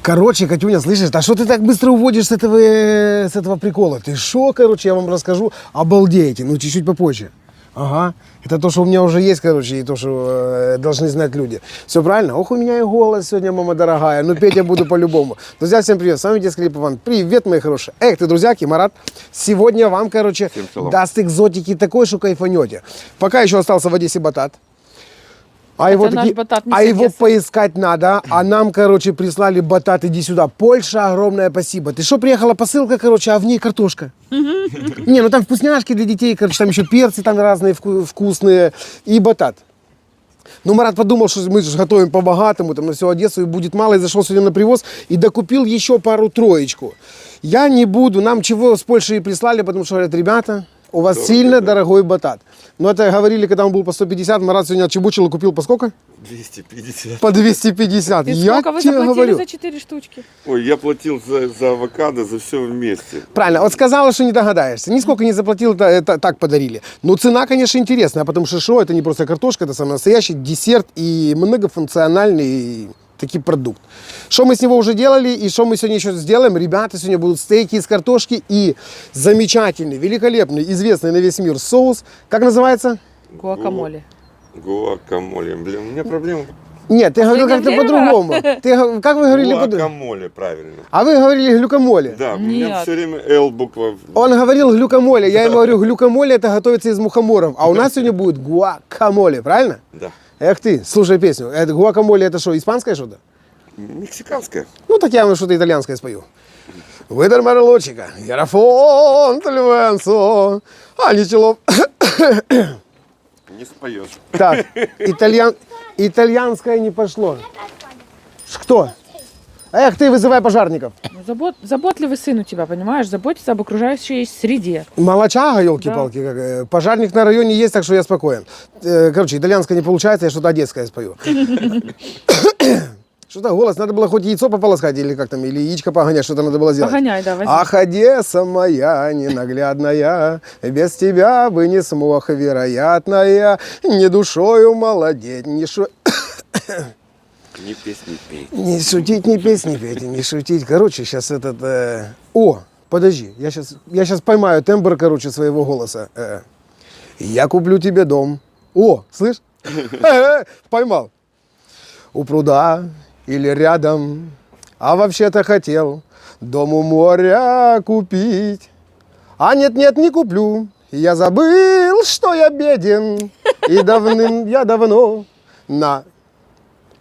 Короче, Катюня, слышишь, а что ты так быстро уводишь с этого прикола? Ты шо, короче, я вам расскажу, обалдеете, ну чуть-чуть попозже. Ага, это то, что у меня уже есть, короче, и то, что должны знать люди. Все правильно? Ох, у меня и голос сегодня, мама дорогая, ну петь я буду по-любому. Друзья, всем привет, с вами Детский Липован. Привет, мои хорошие. Эх, ты, друзья, Марат, сегодня вам, короче, даст экзотики такой, что кайфанете. Пока еще остался в Одессе батат. А его поискать надо, а нам, короче, прислали батат, иди сюда. Польша, огромное спасибо. Ты что, приехала посылка, короче, а в ней картошка? Не, ну там вкусняшки для детей, короче, там еще перцы там разные вкусные и батат. Ну, Марат подумал, что мы же готовим по-богатому, там на всю Одессу и будет мало, и зашел сегодня на привоз и докупил еще пару-троечку. Я не буду, нам чего с Польши и прислали, потому что говорят, ребята, у вас сильно дорогой батат. Но это говорили, когда он был по 150, Марат сегодня отчебучил и купил по сколько? 250. По 250. И я сколько вы тебе заплатили говорю. за 4 штучки? Ой, я платил за авокадо, за все вместе. Правильно, вот сказала, что не догадаешься. Нисколько не заплатил, это так подарили. Но цена, конечно, интересная, потому что шо, это не просто картошка, это самый настоящий десерт и многофункциональный такой продукт. Что мы с него уже делали и что мы сегодня еще сделаем? Ребята, сегодня будут стейки из картошки и замечательный, великолепный, известный на весь мир соус. Как называется? Гуакамоле. Гуакамоле. Блин, у меня проблема. Нет, ты говорил как-то по-другому. Как вы говорили по-другому? Гуакамоле, правильно. А вы говорили глюкомоле. Да, у меня Нет. все время Л буква. Он говорил глюкомоле, я ему говорю, глюкомоле это готовится из мухоморов, а у нас сегодня будет гуакамоле, правильно? Да. Эх ты, слушай песню. Это гуакамоле это что, испанское что-то? Мексиканская. Ну так я вам что-то итальянское спою. Выдар марлочика, ярафон, тальвенцо, аничело. Не споешь. Так, итальянское не пошло. Кто? Эх ты, вызывай пожарников. Заботливый сын у тебя, понимаешь? Заботится об окружающей среде. Молочага, елки-палки. Пожарник на районе есть, так что я спокоен. Короче, итальянское не получается, я что-то одесское спою. Что-то голос, надо было хоть яйцо пополоскать, или как там, или яичко погонять, что-то надо было сделать. Погоняй, да, возьми. Ах, Одесса моя ненаглядная, без тебя бы не смог, вероятно, я не душою молодеть, не Ни петь, ни петь. Не шутить, не петь, не петь, не шутить. Короче, сейчас этот... О, подожди, я сейчас поймаю тембр, короче, своего голоса. Я куплю тебе дом. О, слышь? Поймал. У пруда или рядом, а вообще-то хотел дом у моря купить. А нет-нет, не куплю. Я забыл, что я беден, и давно на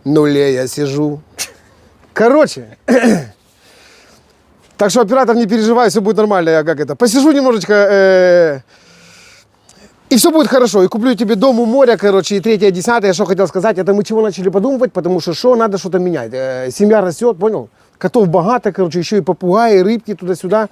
нуле я сижу. Короче, так что, оператор, не переживай, все будет нормально. Я как это, посижу немножечко, и все будет хорошо. И куплю тебе дом у моря, короче, и 3-е, 10-е. Что хотел сказать, это мы чего начали подумывать, потому что надо что-то менять. Семья растет, понял? Котов богато, короче, еще и попугаи, и рыбки туда-сюда.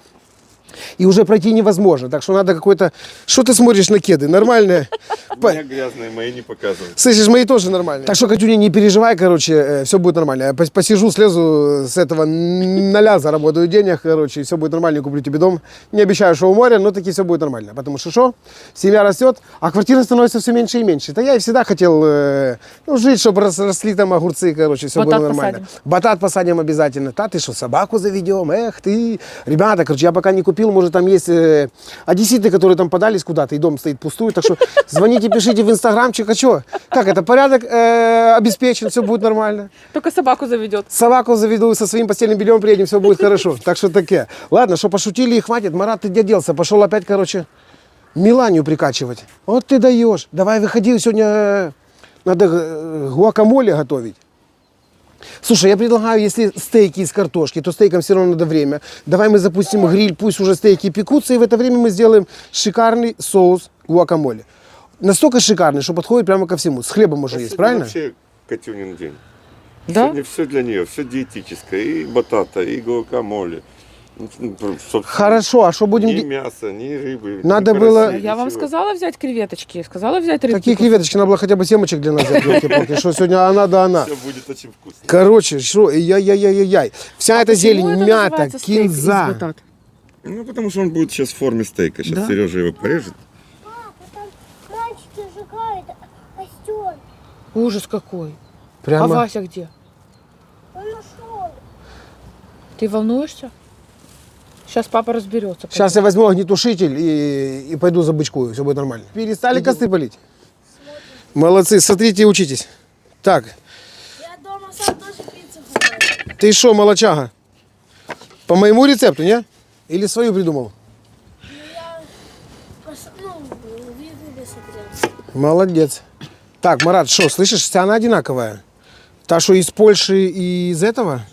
И уже пройти невозможно. Так что надо какой-то... Что ты смотришь на кеды? Нормальные? У меня грязные, мои не показывают. Слышишь, мои тоже нормальные. Так что, Катюня, не переживай, короче, все будет нормально. Я посижу, слезу с этого 0, заработаю денег, короче, и все будет нормально, куплю тебе дом. Не обещаю, что у моря, но таки все будет нормально. Потому что семья растет, а квартира становится все меньше и меньше. Это я и всегда хотел жить, чтобы росли там огурцы, короче, все было нормально. Посадим. Батат посадим обязательно. Та ты что, собаку заведем? Эх ты. Ребята, короче, я пока не купил, может там есть одесситы, которые там подались куда-то, и дом стоит пустой. Так что звоните, пишите в инстаграмчик, а что? Как это, порядок обеспечен, все будет нормально. Только собаку заведет. Собаку заведу, со своим постельным бельем приедем, все будет хорошо. Так что таке. Ладно, что пошутили и хватит. Марат, ты где делся? Пошел опять, короче, Миланию прикачивать. Вот ты даешь. Давай выходи, сегодня надо гуакамоле готовить. Слушай, я предлагаю, если стейки из картошки, то стейкам все равно надо время. Давай мы запустим гриль, пусть уже стейки пекутся, и в это время мы сделаем шикарный соус гуакамоле. Настолько шикарный, что подходит прямо ко всему. С хлебом уже есть, правильно? Вообще Катюнин день. Да? Сегодня все для нее, все диетическое. И батата, и гуакамоле. Хорошо, а что будем Ни делать? мяса, ни рыбы. Надо ни было- карасей, Я вам ничего. сказала взять креветочки, сказала взять рыбки. Такие креветочки, надо было хотя бы семечек для нас взять, елки-палки, что сегодня она да она. Все будет очень вкусно. Короче, что, яй-яй-яй-яй. Вся эта зелень, мята, кинза. Ну, потому что он будет сейчас в форме стейка. Сейчас Да? Сережа его порежет. Папа, там мальчики сжигают костер. Ужас какой. А Прямо. Вася где? Он нашел. Ты волнуешься? Сейчас папа разберется. Сейчас я возьму огнетушитель и пойду забычкую, все будет нормально. Перестали косты полить? Молодцы, смотрите и учитесь. Так, Я дома сам тоже пиццу готовлю. ты что, молочага? По моему рецепту, не? Или свою придумал? В Ютубе смотрел. Молодец. Так, Марат, что, слышишь, вся она одинаковая? Та, что из Польши и из этого?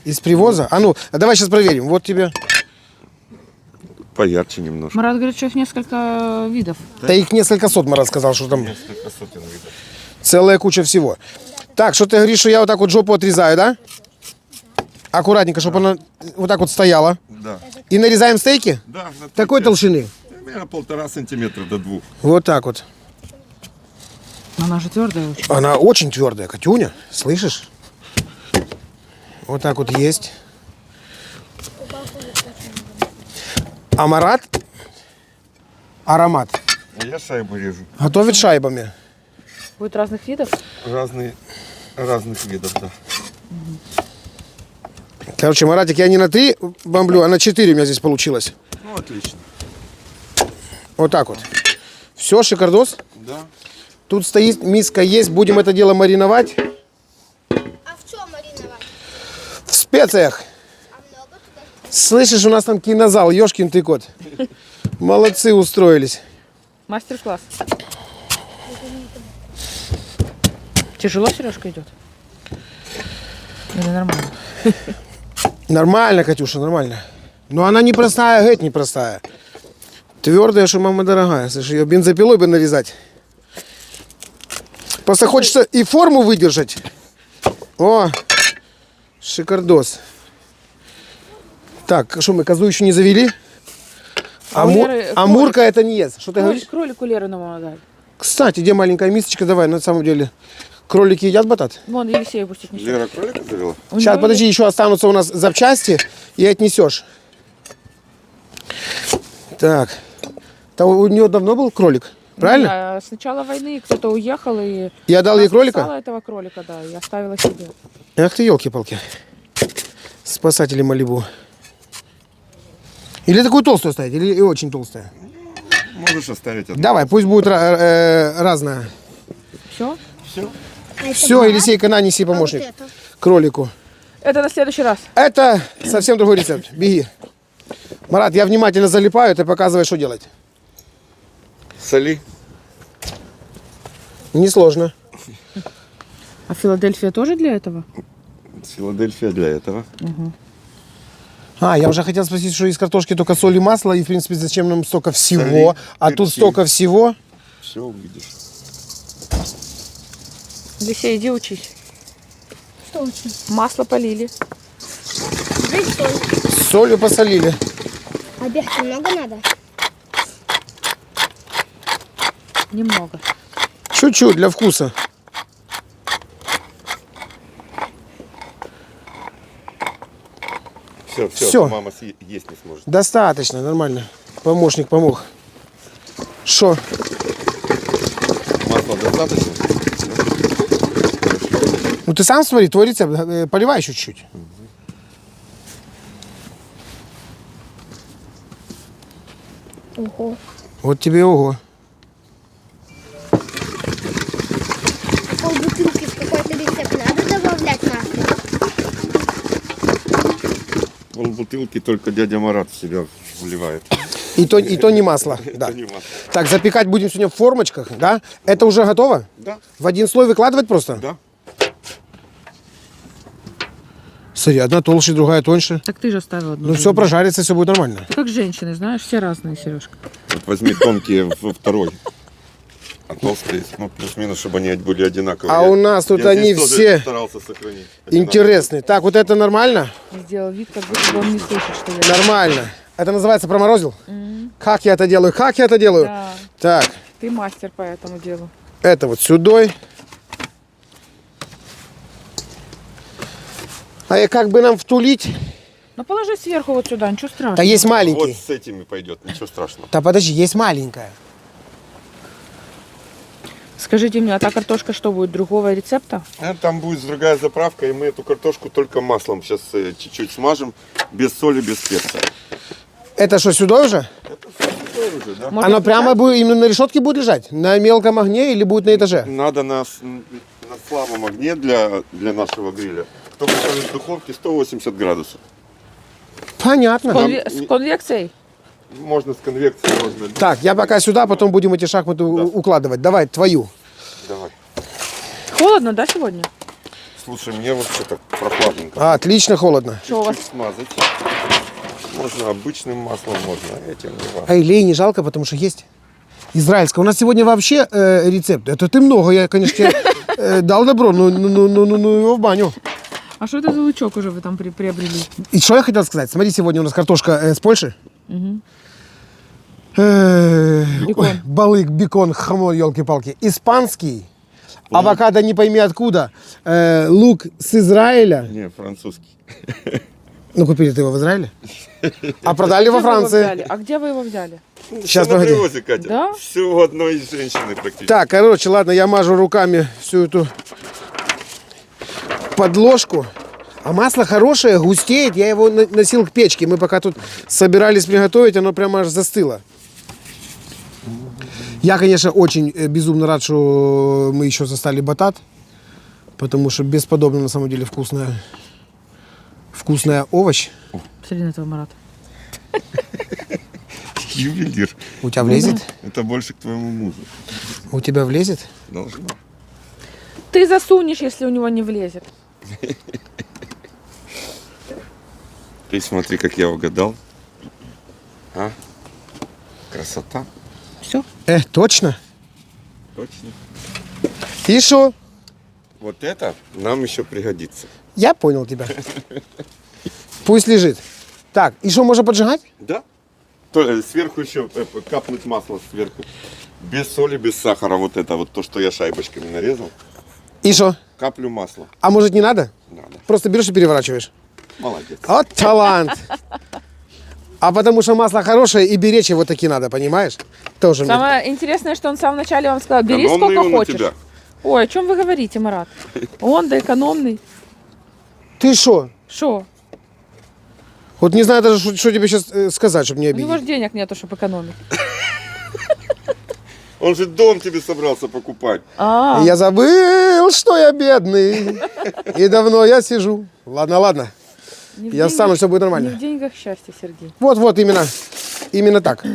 Из привоза? А ну, а давай сейчас проверим. Вот тебе. Поярче немножко. Марат говорит, что их несколько видов. Да их несколько сот, Марат сказал, что там Несколько сотен видов. целая куча всего. Так, что ты говоришь, что я вот так вот жопу отрезаю, да? Аккуратненько, чтобы она вот так вот стояла. Да. И нарезаем стейки? Да, на Такой толщины? Примерно 1,5 сантиметра до 2. Вот так вот. Она же твердая очень. Она очень твердая, Катюня, слышишь? Вот так вот есть. А Марат, аромат, А я шайбу режу. готовит шайбами. Будет разных видов? Разных видов, да. Короче, Маратик, я не на 3 бомблю, а на 4 у меня здесь получилось. Ну, отлично. Вот так вот. Все, шикардос. Да. Тут стоит, миска есть, будем это дело мариновать А в чем мариновать? в специях. А много туда? Слышишь, у нас там кинозал, ёшкин ты кот. Молодцы, устроились. Мастер-класс. Тяжело Сережка идет? Или нормально? Нормально, Катюша, нормально. Но она непростая, говорит, непростая. Твердая, что мама дорогая. Слушай, ее бензопилой бы нарезать. Просто хочется и форму выдержать. О, шикардос. Так, что мы козу еще не завели? А у Леры Амурка это не ест. Что ты говоришь? Кролику Лериному надо дать. Кстати, где маленькая мисочка? Давай, на самом деле. Кролики едят батат? Вон, Елисея пустить несет. Лера кролика завела? Сейчас, подожди, еще останутся у нас запчасти и отнесешь. Так. Да у нее давно был кролик, правильно? Да, с начала войны кто-то уехал и... Я дал ей кролика? Спасала этого кролика, да, и оставила себе. Ах ты, елки-палки. Спасатели Малибу. Или такую толстую ставить, или и очень толстая. Можешь оставить одну. Давай, пусть будет разная. Все? Все. Все, Елисейка, на, неси помощник. это? Кролику. Это на следующий раз. Это совсем другой рецепт. Беги. Марат, я внимательно залипаю, ты показывай, что делать. Соли. Несложно. А Филадельфия тоже для этого? Филадельфия для этого. А, я уже хотел спросить, что из картошки только соль и масло, и, в принципе, зачем нам столько всего? Соли, А тут перцы. столько всего. Все увидишь. Елисей, иди учись. Что очень? Масло полили. Здесь соль. Солью посолили. А перца много надо? Немного. Чуть-чуть для вкуса. Все, все, Всё. мама есть не сможет. Достаточно, нормально. Помощник помог. Что? Масла достаточно? Ну ты сам смотри, твой рецепт. Поливай чуть-чуть. Ого. Вот тебе ого. Полбутылки в какой-то рецепт надо добавлять масло? Полбутылки только дядя Марат в себя вливает. И то не масло. Да. Это не масло. Так, запекать будем сегодня в формочках, да? Это уже готово? Да, В один слой выкладывать просто? да. Смотри, одна толще, другая тоньше. Так ты же оставил одну. Ну все прожарится, все будет нормально. Ты как женщины, знаешь, все разные, Сережка. Вот возьми тонкие во второй. А толстые, ну, плюс-минус, чтобы они были одинаковые. А у нас тут Я они здесь тоже все старался сохранить. интересные. Так, вот это нормально? Сделал вид, как будто бы он не слышит, что я... Нормально. Это называется проморозил? Как я это делаю? Как я это делаю? Да, Так, ты мастер по этому делу. это вот сюда. А и как бы нам втулить? Ну положи сверху вот сюда, ничего страшного. Да есть Вот маленький. с этими пойдет, ничего страшного. Да подожди, есть маленькая. Скажите мне, а та картошка что будет, другого рецепта? Там будет другая заправка, и мы эту картошку только маслом сейчас чуть-чуть смажем, без соли, без перца. Это что, сюда уже? Уже, да? Можно Оно прямо включать? будет, именно на решетке будет лежать? На мелком огне или будет на этаже? Надо на слабом огне для нашего гриля. Кто поставит в духовке 180 градусов. Понятно. С конвекцией? Можно с конвекцией, можно. Так, я пока сюда, потом будем эти шахматы укладывать. Давай, твою. Давай. Холодно, да, сегодня? Слушай, мне вообще так прохладненько. Отлично, холодно. Что у вас? Чуть смазать. Можно обычным маслом, можно этим. не важно. А лей не жалко, потому что есть. Израильская. У нас сегодня вообще рецепт. Это ты много, я, конечно, тебе дал добро, ну его в баню. А что это за лучок уже вы там приобрели? И что я хотел сказать? Смотри, сегодня у нас картошка с Польши. Бекон. Ой, балык, бекон, хамон, елки-палки. Испанский. Авокадо не пойми откуда. Лук с Израиля. Не, французский. Ну, купили ты его в Израиле? А продали во Где вы его Франции. взяли? А где вы его взяли? Сейчас, Всё на погоди. привозе, Катя. Да? Все у одной женщины практически. Так, короче, ладно, я мажу руками всю эту подложку. А масло хорошее, густеет. Я его носил к печке. Мы пока тут собирались приготовить, оно прямо аж застыло. Я, конечно, очень безумно рад, что мы еще застали батат. Потому что бесподобно, на самом деле, вкусная овощ. Смотри на этого Марата. Ювелир. У тебя влезет? Это больше к твоему мужу. У тебя влезет? Должно. Ты засунешь, если у него не влезет. Ты смотри, как я угадал. А? Красота. Все. Точно? Точно. И что? Вот это нам еще пригодится. Я понял тебя. Пусть лежит. Так, и что, можно поджигать? Да? Сверху еще капнуть масло сверху. Без соли, без сахара. Вот это вот то, что я шайбочками нарезал. И что? Каплю масла. А может не надо? Надо. Просто берешь и переворачиваешь. Молодец. Вот талант. А потому что масло хорошее и беречь его таки надо, понимаешь? Тоже мне. Самое интересное, что он в самом начале вам сказал, бери Экономный сколько он у хочешь. тебя. Ой, о чем вы говорите, Марат? Он да экономный. Ты что? Шо? Вот не знаю даже, что тебе сейчас сказать, чтобы не У него обидеть. же денег нету, чтобы экономить. Он же дом тебе собрался покупать. А, Я забыл, что я бедный. И давно я сижу. Ладно, ладно. не в Я деньгах- встану, все будет Не нормально. в деньгах счастье, Сергей. Вот, именно так.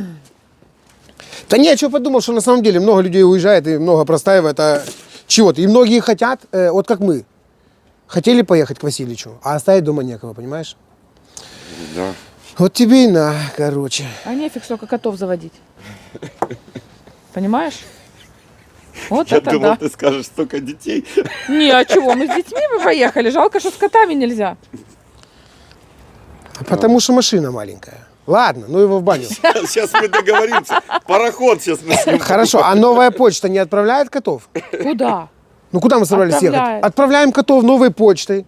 Да не, я что подумал, что на самом деле много людей уезжает и много простаивает, а чего-то. И многие хотят, вот как мы, хотели поехать к Васильичу, а оставить дома некого, понимаешь? Да. Вот тебе и на, короче. А нефиг столько котов заводить. Понимаешь? Вот Я это думал, да. ты скажешь столько детей. Не, а чего? Мы с детьми бы поехали. Жалко, что с котами нельзя. Потому что машина маленькая. Ладно, ну его в баню. Сейчас мы договоримся. Пароход сейчас мы с ним. Хорошо, а новая почта не отправляет котов? Куда? Ну куда мы собрались ехать? Отправляет. Отправляем котов новой почтой.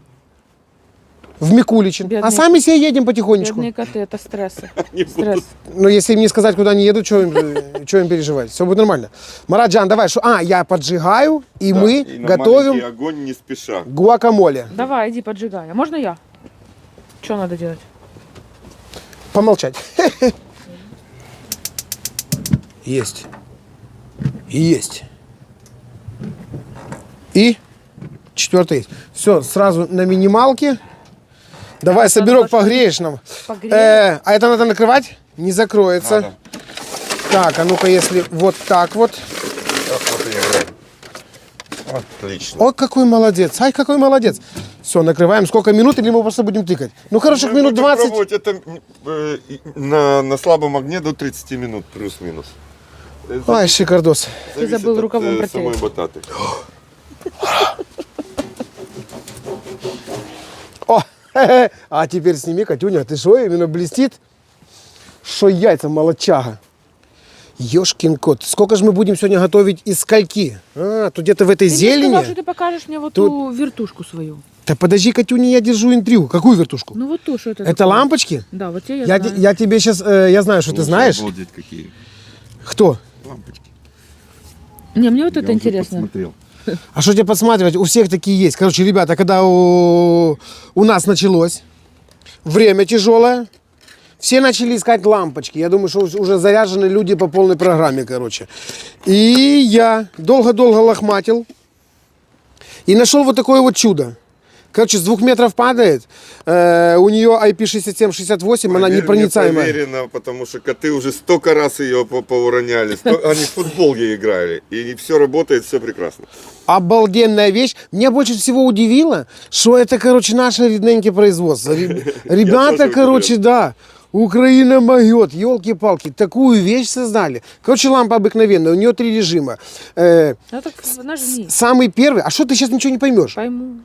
В Микуличин. Бедные- А сами себе едем потихонечку. Бедные коты, это стрессы. Не Стресс. Ну, если им не сказать, куда они едут, что им переживать? Все будет нормально. Мараджан, давай, что? Я поджигаю, и Да, мы и на готовим маленький огонь не спеша. гуакамоле. Давай, иди поджигай. А можно я? Что надо делать? Помолчать. Есть. Есть. И четвертый есть. Все, сразу на минималке. Давай, Так, соберок, надо погреешь нам. Погреем. А это надо накрывать? Не закроется. Надо. Так, а ну-ка, если вот так вот. Вот и играем. Отлично. О, какой молодец. Ай, какой молодец. Все, накрываем. Сколько минут, или мы просто будем тыкать? Ну, хороших Мы минут будем 20. пробовать это на слабом огне до 30 минут, плюс-минус. Ай, шикардос. Зависит забыл от, рукавом протереть. самой бататы. О, а теперь сними, Катюня. Ты что, именно блестит? Что яйца, молодчага. Ёшкин кот. Сколько же мы будем сегодня готовить из скольки? Тут где-то в этой Ты мне зелени. сказал, что ты покажешь мне вот Тут- ту вертушку свою. Да подожди, Катюня, я держу интригу. Какую вертушку? Ну вот ту, что это Это такое? лампочки? Да, вот те я Я, знаю. я тебе сейчас, я знаю, что ты знаешь. Обалдеть какие Кто? лампочки. Не, мне вот Я это уже интересно. подсмотрел. А что тебе подсматривать? У всех такие есть. Короче, ребята, когда у нас началось время тяжелое, все начали искать лампочки. Я думаю, что уже заряжены люди по полной программе, короче. И я долго-долго лохматил и нашел вот такое вот чудо. Короче, с 2 метров падает, у нее IP6768, она Поверь мне, непроницаемая. проверено, потому что коты уже столько раз ее поуроняли. Они в футбол ей играли. И все работает, все прекрасно. Обалденная вещь. Меня больше всего удивило, что это, короче, наше рідненьке производство. Ребята, тоже короче, да. Украина могет, елки-палки, такую вещь создали. Короче, лампа обыкновенная, у нее 3 режима. Ну так нажми. Самый первый, а что ты сейчас ничего не поймешь? Пойму.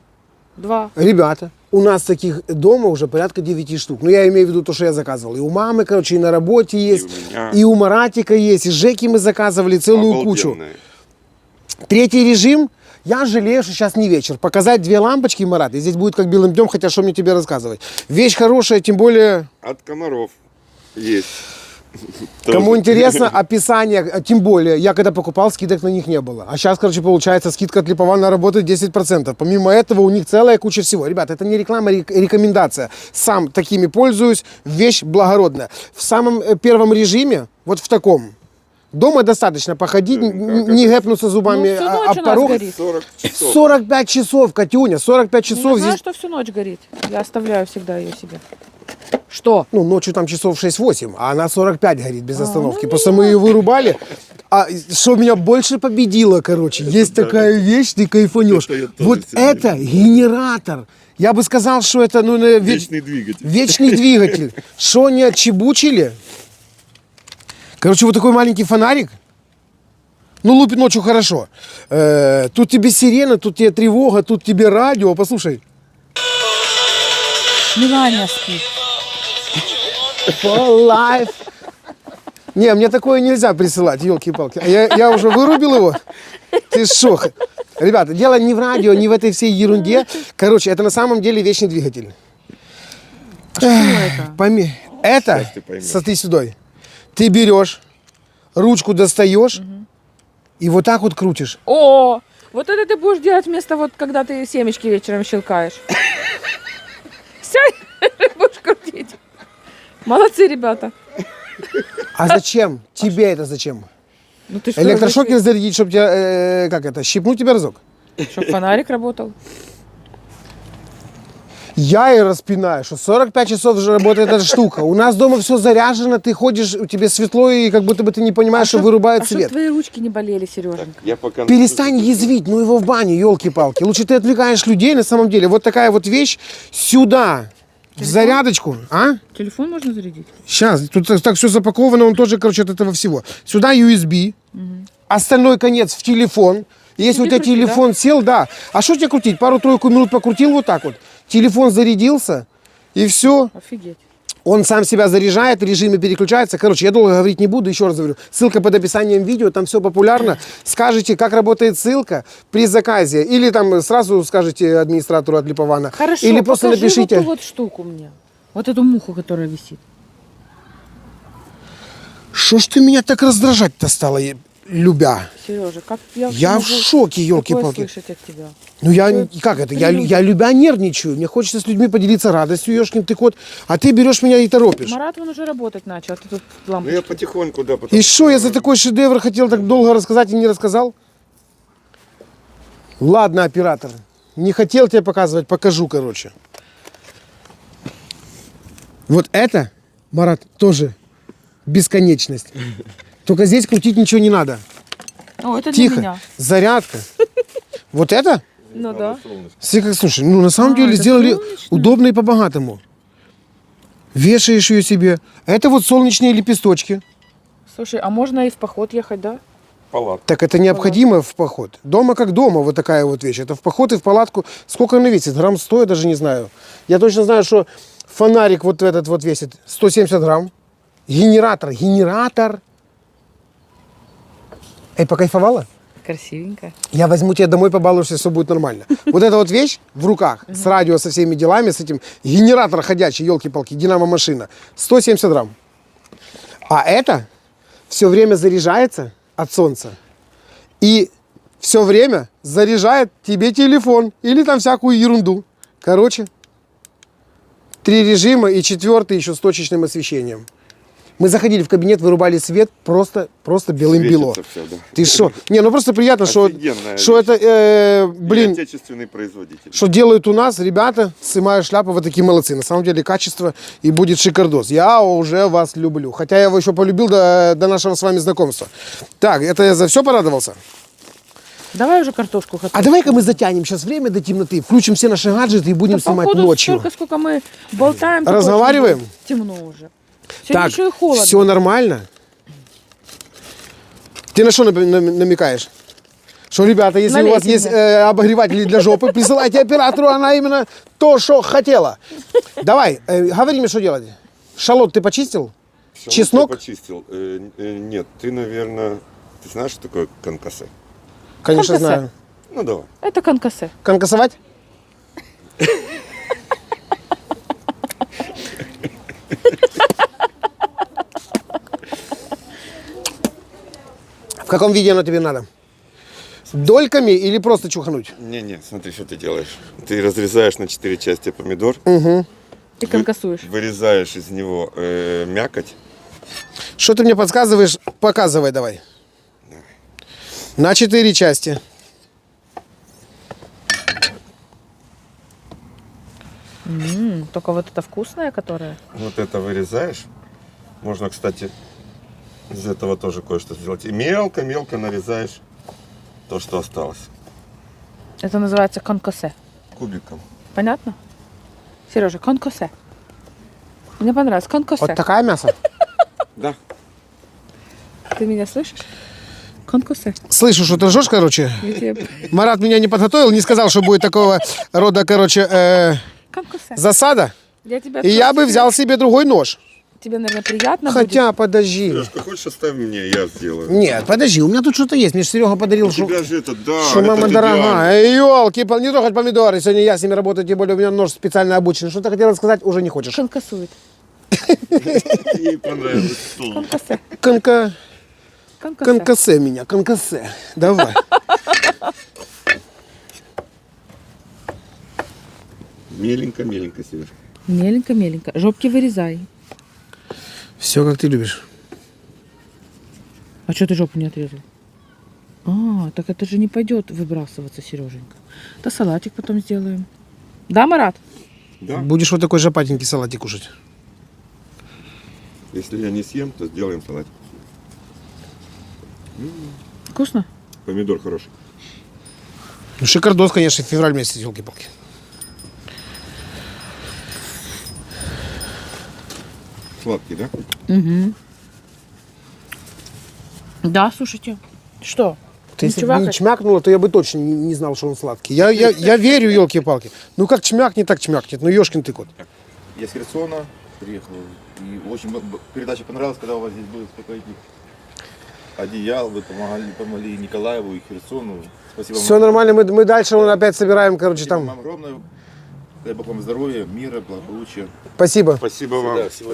2. Ребята, у нас таких дома уже порядка 9 штук. Ну, я имею в виду то, что я заказывал. И у мамы, короче, и на работе есть, у меня. и у Маратика есть, и Жеки мы заказывали целую кучу. Обалденная. 3-й режим, я жалею, что сейчас не вечер. Показать 2 лампочки, Марат, и здесь будет как белым днем, хотя что мне тебе рассказывать. Вещь хорошая, тем более... От комаров есть. Кому Тоже. интересно, описание, тем более, я когда покупал, скидок на них не было. А сейчас, короче, получается, скидка от Липована работает 10%. Помимо этого, у них целая куча всего. Ребята, это не реклама, рекомендация. Сам такими пользуюсь, вещь благородная. В самом первом режиме, вот в таком, дома достаточно походить, не гэпнуться зубами Ну, всю ночь у об нас порог. горит. 40 часов. 45 часов, Катюня, 45 Ну, часов я знаю, здесь. что всю ночь горит. Я оставляю всегда ее себе. Что? Ну, ночью там часов 6-8, а она 45 горит без остановки. Просто мы ее вырубали. А что меня больше победило, короче, есть такая вещь, ты кайфанешь. Это я тоже Вот себе это генератор. Я бы сказал, что это Вечный двигатель. вечный двигатель. Что не отчебучили? Короче, вот такой маленький фонарик. Ну, лупит ночью хорошо. Тут тебе сирена, тут тебе тревога, тут тебе радио. Послушай. Миланя спит. For life. Не, мне такое нельзя присылать, елки-палки. Я уже вырубил его. Ты шо? Ребята, дело не в радио, не в этой всей ерунде. Короче, это на самом деле вечный двигатель. Что это? Это, Сейчас ты поймешь. смотри сюда. Ты берешь, ручку достаешь и вот так вот крутишь. О, вот это ты будешь делать вместо вот, когда ты семечки вечером щелкаешь. Все, будешь крутить. Молодцы, ребята. А зачем? Тебе это зачем? Ну ты что, Электрошокер зарядить, чтобы тебя, щипнуть тебя разок? чтобы фонарик работал. Я и распинаю, что 45 часов же работает эта штука. У нас дома все заряжено, ты ходишь, у тебя светло, и как будто бы ты не понимаешь, что вырубает чтоб свет. твои ручки не болели, Сереженька. Я пока... Перестань язвить, ну его в баню, елки-палки. Лучше ты отвлекаешь людей на самом деле. Вот такая вот вещь сюда, в зарядочку. А? Телефон можно зарядить? Сейчас, тут так все запаковано, он тоже, короче, от этого всего. Сюда USB, остальной конец в телефон. Если у тебя крути, телефон сел, да. А что тебе крутить? Пару-тройку минут покрутил вот так вот. Телефон зарядился, и все. Офигеть. Он сам себя заряжает, режимы переключаются. Короче, я долго говорить не буду, еще раз говорю. Ссылка под описанием видео, там все популярно. Скажите, как работает ссылка при заказе. Или там сразу скажете администратору от Липована. Хорошо, Или просто покажи напишите. вот эту вот штуку мне. Вот эту муху, которая висит. Что ж ты меня так раздражать-то стала, любя? Сережа, как Я вообще в шоке, такое елки-палки. слышать от тебя? Ну я, как это, я любя нервничаю. Мне хочется с людьми поделиться радостью, ешкин ты кот. А ты берешь меня и торопишь. Марат, он уже работать начал, а ты тут Ну лампочку. я потихоньку, да, потому И что, я за такой шедевр хотел так долго рассказать и не рассказал? Ладно, оператор. Не хотел тебе показывать, покажу, короче. Вот это, Марат, тоже бесконечность. Только здесь крутить ничего не надо. О, это для Тихо. меня. Зарядка. Вот это? Ну да. Слушай, ну на самом деле это сделали солнечное? удобно и по-богатому. Вешаешь ее себе. Это вот солнечные лепесточки. Слушай, а можно и в поход ехать, да? палатка. Так это необходимо в поход. Дома как дома, вот такая вот вещь. Это в поход и в палатку. Сколько она весит? Грамм 100, я даже не знаю. Я точно знаю, что фонарик вот этот вот весит 170 грамм. Генератор. Эй, покайфовала? Красивенько. Я возьму тебя домой, побалуешься, все будет нормально. Вот эта вот вещь в руках, с радио, со всеми делами, с этим генератор ходячий, елки-палки, динамо-машина, 170 грамм. А это все время заряжается от солнца. и все время заряжает тебе телефон или там всякую ерунду. Короче, 3 режима и 4-й еще с точечным освещением. Мы заходили в кабинет, вырубали свет просто белым-бело. Светится всё, да. Ты что? Не, ну просто приятно, что Офигенная это, И блин, отечественный производитель. что делают у нас ребята, снимают шляпу, вы такие молодцы. На самом деле качество и будет шикардос. Я уже вас люблю. Хотя я его еще полюбил до нашего с вами знакомства. Так, это я за все порадовался? Давай уже картошку готовить. А давай-ка мы затянем сейчас время до темноты, включим все наши гаджеты и будем снимать Походу, ночью. столько, сколько мы болтаем. так Разговариваем? очень темно уже. Сегодня Так, еще и холодно. все нормально? Ты на что намекаешь? Что, ребята, если у вас Налейте есть мне. обогреватели для жопы, присылайте оператору, она именно то, что хотела. Давай, говори мне, что делать. Шалот ты почистил? Шалот Чеснок? я почистил. Нет, ты, наверное, ты знаешь, что такое конкасе? Конечно, Конкасе. знаю. Ну, давай. Это конкасе. Конкасовать? В каком виде оно тебе надо? Дольками или просто чухануть? Не, смотри, что ты делаешь. Ты разрезаешь на 4 части помидор, И конкасуешь. вырезаешь из него мякоть. Что ты мне подсказываешь? Показывай давай. На 4 части. Только вот это вкусное, которое. Вот это вырезаешь. Можно, кстати, из этого тоже кое-что сделать. И мелко-мелко нарезаешь то, что осталось. Это называется конкасе. Кубиком. Понятно? Сережа, конкасе. Мне понравилось. Конкасе. Вот такое мясо? Да. Ты меня слышишь? Конкасе. Слышу, что ты ржешь, короче. Я тебе... Марат меня не подготовил, не сказал, что будет такого рода, короче, Конкасе. засада. Я тебя И я бы взял себе другой нож. Тебе, наверное, приятно Хотя, подожди. Сережка, хочешь, оставь мне, я сделаю. Нет, подожди, у меня тут что-то есть. Мне же Серега подарил, У что... тебя же это, да, Что мама это дорогая, елки, не трогать помидоры. Сегодня я с ними работаю, тем более у меня нож специально обученный. Что ты хотела сказать, уже не хочешь. конкасует. идеально. Ей понравилось. Конкасе. Конкасе Конкасе. меня, конкасе. Давай. Меленько-меленько, Сережка. Меленько-меленько. Жопки вырезай. Все, как ты любишь. А что ты жопу не отрезал? А, так это же не пойдет выбрасываться, Сереженька. Да салатик потом сделаем. Да, Марат? Да? Будешь вот такой жопатенький салатик кушать. Если я не съем, то сделаем салат. Вкусно? Помидор хороший. Ну, шикардос, конечно, в февраль месяц, елки-палки. Сладкий, да? Угу. Да, слушайте. Что? Ты, Не если бы чувакать? не чмякнула, то я бы точно не знал, что он сладкий. Я верю, елки-палки. Ну как чмякнет, так чмякнет. Ну ешкин ты кот. Я с Херсона приехал, и очень передача понравилась, когда у вас здесь был успокоительный одеял, вы помогли Николаеву и Херсону. Спасибо Все вам. нормально, мы дальше вон опять собираем, короче, Спасибо там. вам огромное. Дай Бог вам здоровья, мира, благополучия. Спасибо. Спасибо вам. Да, всего.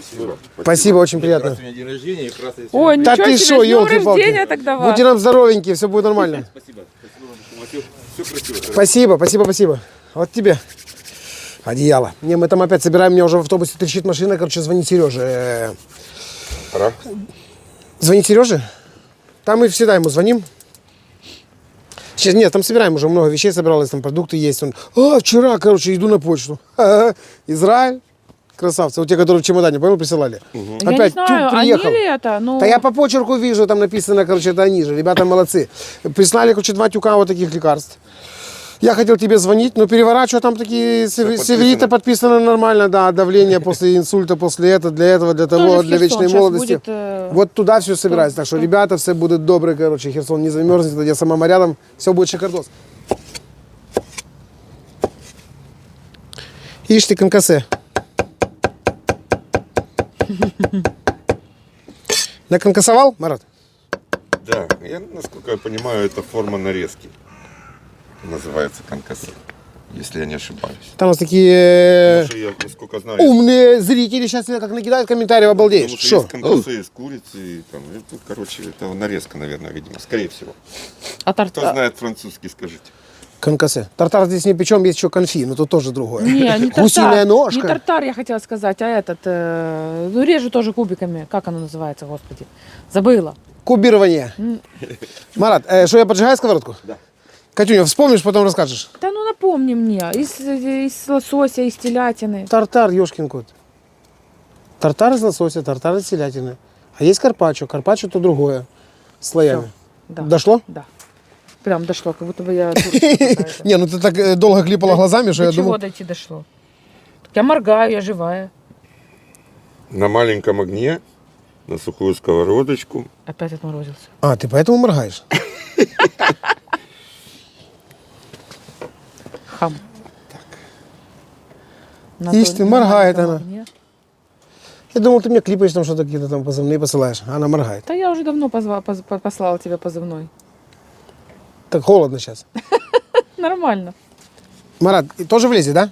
Спасибо, очень Как приятно. раз сегодня день рождения, и как раз я Ой, сегодня- Да ничего ты себе, шо, с днем елки-палки. рождения тогда вас. Будьте нам здоровенькие, все будет нормально. Спасибо. Спасибо вам, что у вас все красиво. Спасибо. Вот тебе. Одеяло. Не, мы там опять собираем, мне уже в автобусе трещит машина, короче, звони Сереже. Пора? Звони Сереже. Там мы всегда ему звоним. Сейчас, нет, там собираем уже много вещей собиралось, там продукты есть. Он, вчера, короче, иду на почту. Израиль. Красавцы. У те, которые в чемодане, понял, присылали. Я Опять не знаю, тюк они приехал. ли это? Ну, Да я по почерку вижу, там написано, короче, это они же. Ребята молодцы. Прислали, короче, 2 тюка вот таких лекарств. Я хотел тебе звонить, но переворачиваю, там такие севриты подписано нормально, да, давление после инсульта, после этого, для этого, для того, тоже в для Херсон вечной щас молодости. будет, Вот туда все собирается. Так что, ребята, все будут добрые, короче, Херсон не замерзнет, я сама рядом, все будет шикардос. Ишь ты, конкасе. Наконкасовал, Марат? Да. Я, насколько я понимаю, это форма нарезки. Называется конкасе. если я не ошибаюсь. Там у нас такие Потому что я, насколько знаю, умные зрители сейчас как накидают комментариев, обалдеешь. потому что Что? есть конкурсы из курицы, и там, и тут, короче, это нарезка, наверное, видимо, скорее всего. А Кто тарта... знает французский, скажите. Конкасе. Тартар здесь не причем, есть еще конфи, но тут тоже другое. Не Гусиная тартар, ножка. не тартар, я хотела сказать, а этот, ну режу тоже кубиками. Как оно называется, господи? Забыла. Кубирование. Марат, что я поджигаю сковородку? Да. Катюня, вспомнишь, потом расскажешь. Да ну напомни мне, из лосося, из телятины. Тартар, ёшкин кот. Тартар из лосося, тартар из телятины. А есть карпаччо. Карпаччо то другое. Слоями. Всё, да. Дошло? Да. Прям дошло, как будто бы я... турочка какая-то. Не, ну ты так долго клипала глазами, что До я чего думал... дойти дошло? Я моргаю, я живая. На маленьком огне, на сухую сковородочку. Опять отморозился. А, ты поэтому моргаешь? Хам. На Ишь то- ты, на моргает маленьком она. огне. Я думал, ты мне клипаешь там что-то, какие-то там позывные посылаешь. А она моргает. Да я уже давно послала тебе позывной. Так холодно сейчас. Нормально. Марат, и тоже влезет, да?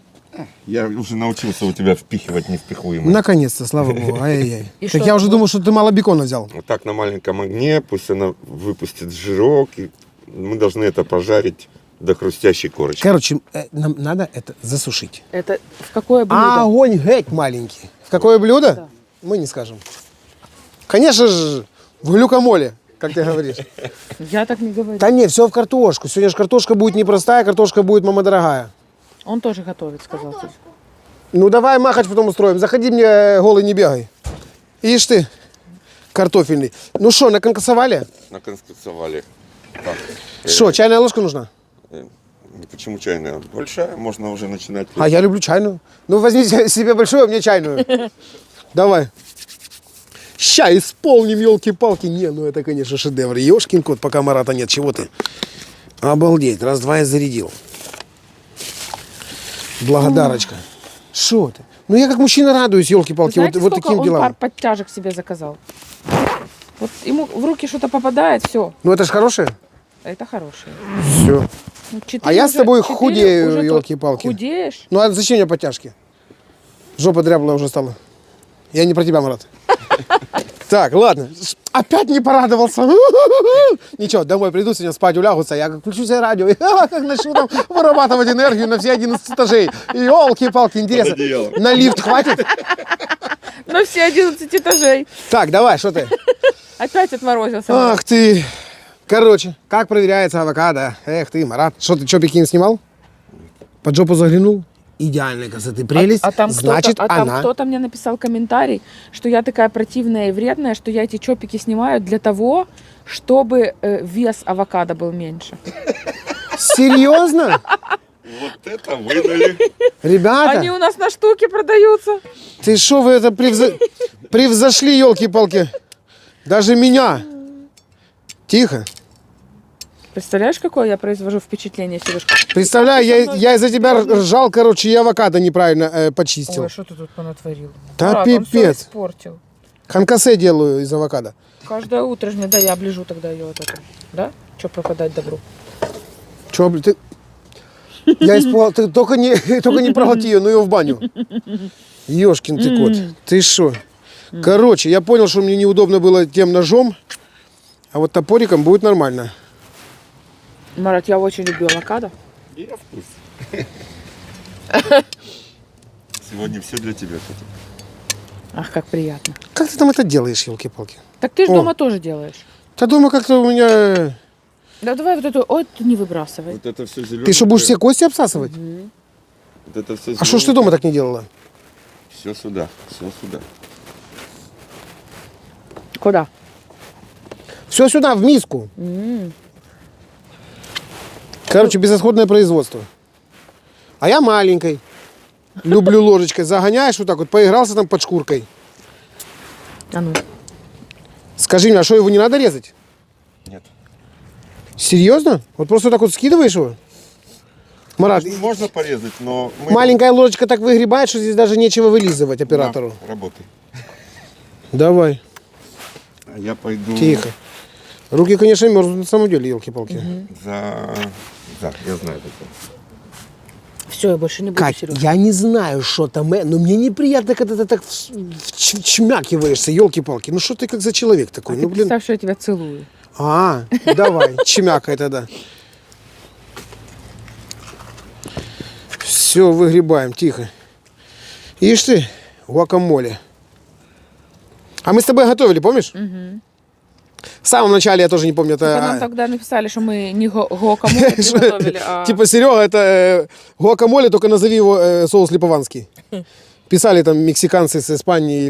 Я уже научился у тебя впихивать невпихуемое. Наконец-то, слава богу. Ай-яй-яй. И Так что я уже это думал, что ты мало бекона взял. Вот так на маленьком огне, пусть она выпустит жирок, и мы должны это пожарить до хрустящей корочки. Короче, нам надо это засушить. Это в какое блюдо? А огонь геть маленький. В какое блюдо? Мы не скажем. Конечно же, в глюкомоле, как ты говоришь. Я так не говорю. Да нет, все в картошку. Сегодня же картошка будет непростая, картошка будет, мама дорогая. Он тоже готовит, сказал тебе. Ну давай махач потом устроим. Заходи мне голый, не бегай. Ишь ты, картофельный. Ну что, наконкасовали? Наконспектовали. Что, чайная ложка нужна? Почему чайная? Большая, можно уже начинать. А я люблю чайную. Ну возьми себе большую, а мне чайную. Давай. Ща исполним, елки-палки. Не, ну это, конечно, шедевр. Ешкин кот, пока Марата нет. Чего ты? Обалдеть. Раз-два я зарядил. Благодарочка. Что ты? Ну я как мужчина радуюсь, елки-палки, Знаете, вот сколько таким он делам. пар подтяжек себе заказал? Вот ему в руки что-то попадает, все. Ну это ж хорошее. Это хорошее. Все. Ну, А я с тобой 4 худею, уже тут елки-палки. Худеешь? Ну а зачем мне подтяжки? Жопа дряблая уже стала. Я не про тебя, Марат. Так, ладно. Опять не порадовался. Ничего, домой приду, сегодня спать улягутся. Я включу себе радио и как начну там вырабатывать энергию на все 11 этажей. Елки-палки, интересно. Под одеялом. На лифт хватит? На все 11 этажей. Так, давай, что ты? Опять отморозился. Ах ты. Короче, как проверяется авокадо? Эх ты, Марат. Что ты, что, Пекин снимал? Под жопу заглянул? Идеальная красоты прелесть. А там Значит, кто-то, а там она... кто-то мне написал комментарий, что я такая противная и вредная, что я эти чопики снимаю для того, чтобы вес авокадо был меньше. Серьезно? Вот это выдали. Ребята, Они у нас на штуке продаются. ты что, вы это превзошли, елки-палки? Даже меня. Тихо. Представляешь, какое я произвожу впечатление, Сережка? Представляю, я из-за тебя ржал, короче, и авокадо неправильно почистил. Ой, что ты тут понатворил? Да Брат, он всё пипец. испортил. Ханкасе делаю из авокадо. Каждое утро же мне, да, я оближу тогда ее вот это. Да? Че пропадать добру? Че, ты... Я испугал, ты только не проглоти ее, ну ее в баню. Ёшкин ты кот, ты что? Короче, я понял, что мне неудобно было тем ножом, а вот топориком будет нормально. Марат, я очень люблю авокадо. Я в курсе. Сегодня все для тебя, Катя. Ах, как приятно. Как ты там это делаешь, елки-палки? Так ты же О. дома тоже делаешь. Да дома как-то у меня... Да давай вот эту, ой, ты не выбрасывай. Вот это все зеленое. Ты что, будешь все кости обсасывать? Вот это все А что ж ты дома так не делала? Все сюда, все сюда. Куда? Все сюда, в миску. Короче, безысходное производство. А я маленькой. Люблю ложечкой. Загоняешь вот так вот, поигрался там под шкуркой. А ну. Скажи мне, а что, его не надо резать? Нет. Серьезно? Вот просто так вот скидываешь его? Марат, Можно порезать, но мы... маленькая ложечка так выгребает, что здесь даже нечего вылизывать оператору. Да, работай. Давай, А я пойду тихо. Руки, конечно, мерзнут на самом деле, елки-палки. за... Да, я знаю это. Все, я больше не буду, Кать, Сереж. я не знаю, что там, но мне неприятно, когда ты так чмякиваешься, елки-палки. Ну что ты как за человек такой? Ты Ну, блин. представь, что я тебя целую. Давай, чмякай тогда. Все, выгребаем, тихо. Ишь ты, гуакамоле. А мы с тобой готовили, помнишь? Угу. В самом начале, я тоже не помню, Нам это... тогда написали, что мы не гуакамоле приготовили, а... Типа, Серега, это гуакамоле, только назови его соус липованский. Писали там мексиканцы с Испании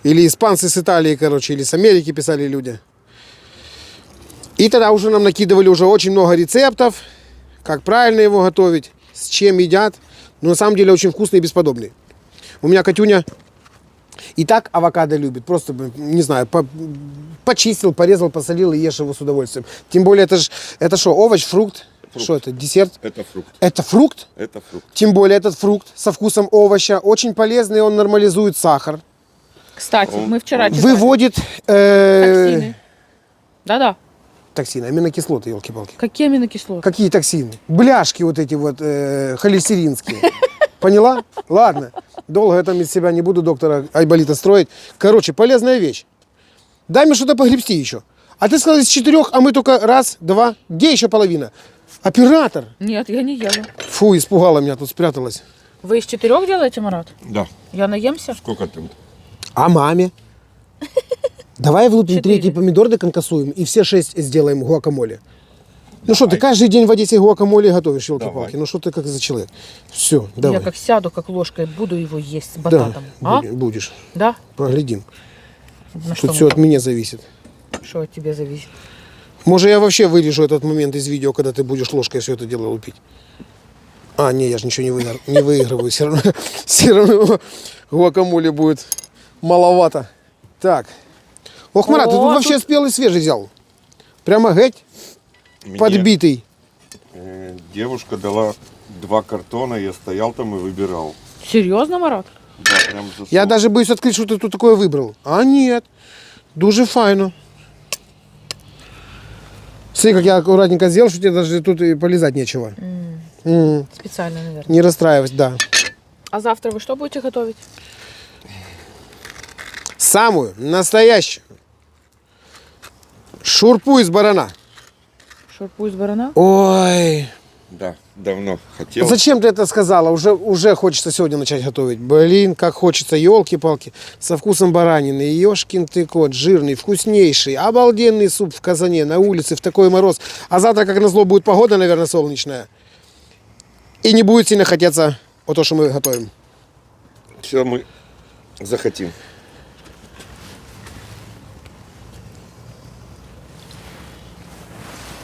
или испанцы с Италии, короче, или с Америки писали люди. И тогда уже нам накидывали уже очень много рецептов, как правильно его готовить, с чем едят. Но на самом деле очень вкусный и бесподобный. У меня Катюня и так авокадо любит. Просто, не знаю, почистил, порезал, посолил и ешь его с удовольствием. Тем более это что, овощ, фрукт? Что это, десерт? Это фрукт. Это фрукт? Это фрукт. Тем более этот фрукт со вкусом овоща очень полезный, он нормализует сахар, Кстати, мы вчера читали. выводит Токсины. Да-да. токсины, аминокислоты, елки-палки. Какие аминокислоты? Какие токсины? Бляшки вот эти вот холестеринские. Поняла? Ладно. Долго я там из себя не буду доктора Айболита строить. Короче, полезная вещь. Дай мне что-то погребсти еще. А ты сказал из 4, а мы только раз, 2. Где еще половина? Оператор. Нет, я не ела. Фу, испугала меня, тут спряталась. Вы из 4 делаете, Марат? Да. Я наемся? Сколько там? А маме? Давай влупим 4. 3 помидор доконкасуем и все 6 сделаем гуакамоле. Ну что, ты каждый день в Одессе гуакамоле готовишь, елки-палки. Ну что ты как за человек? Все, давай. Я как сяду, как ложкой, буду его есть с Да, бататом. А? будешь. Да? Поглядим. На что, Тут все от меня зависит. что от тебя зависит? Может, я вообще вырежу этот момент из видео, когда ты будешь ложкой все это дело лупить. А, не, я же ничего не выигрываю. Все равно гуакамоле будет маловато. Так. Ох, Марат, ты тут О, вообще тут- спелый свежий взял. Прямо геть Мне, подбитый. девушка дала 2 картона, я стоял там и выбирал. Серьезно, Марат? Да, прям засунул. Я даже боюсь открыть, что ты тут такое выбрал. А нет. Дуже файно. Смотри, как я аккуратненько сделал, что тебе даже тут и полезать нечего. Специально, наверное. Не расстраивайся, да. А завтра вы что будете готовить? Самую настоящую шурпу из барана. Шурпу из барана? Ой. Да, давно хотел. Зачем ты это сказала? Уже хочется сегодня начать готовить. Блин, как хочется, елки-палки. Со вкусом баранины. Ешкин ты кот, жирный, вкуснейший. Обалденный суп в казане, на улице, в такой мороз. А завтра, как назло, будет погода, наверное, солнечная. И не будет сильно хотеться вот то, что мы готовим. Все мы захотим.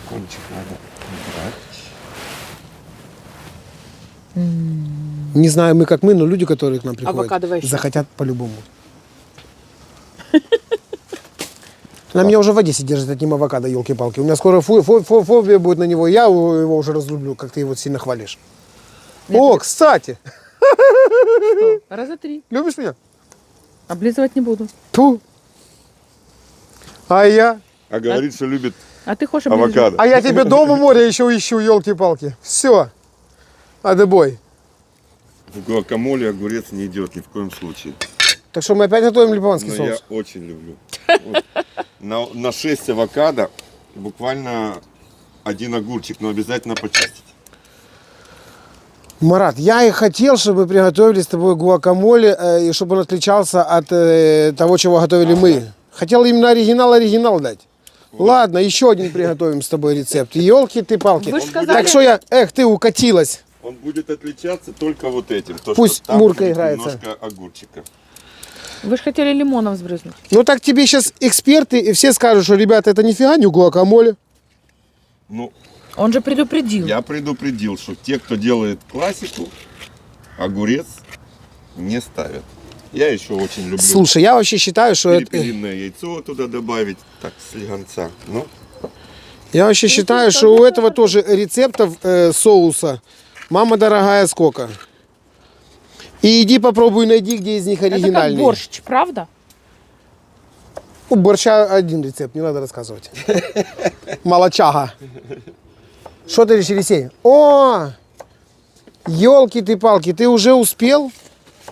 Кончик надо убрать. Не знаю, мы как мы, но люди, которые к нам приходят, Авокадовое еще. захотят по-любому. На меня уже в Одессе держит одним авокадо, елки-палки. У меня скоро фобия будет на него. Я его уже разлюблю, как ты его сильно хвалишь. О, кстати, Что? Раза 3. любишь меня? Облизывать не буду. Ту. А я? А говорит, что любит А ты хочешь облизывать? авокадо. А я тебе дома море еще ищу, елки-палки. Все. Адебой. В гуакамоле огурец не идет ни в коем случае. Так что мы опять готовим липованский Но соус. я очень люблю. Вот. На 6 авокадо буквально 1 огурчик, но обязательно почистить. Марат, я и хотел, чтобы приготовили с тобой гуакамоле, и чтобы он отличался от того, чего готовили мы. Хотел именно оригинал дать. Ладно, еще один приготовим с тобой рецепт. Елки ты палки. Вы ж сказали- Так что я, ты укатилась. Он будет отличаться только вот этим. То, Пусть что там Мурка будет играется. немножко огурчика. Вы же хотели лимоном сбрызнуть. Ну так тебе сейчас эксперты и все скажут, что, ребята, это нифига не гуакамоле. Ну, Он же предупредил. я предупредил, что те, кто делает классику, огурец не ставят. Я еще очень люблю Слушай, я вообще считаю, что это... перепелиное яйцо туда добавить, так, слегонца. Ну, Я вообще считаю, что у этого тоже рецептов соуса «Мама дорогая, сколько?» И иди попробуй найди, где из них Это как оригинальный. борщ, правда? У борща один рецепт, не надо рассказывать. Молочага. Что ты решили сеять? О, Елки ты палки, ты уже успел?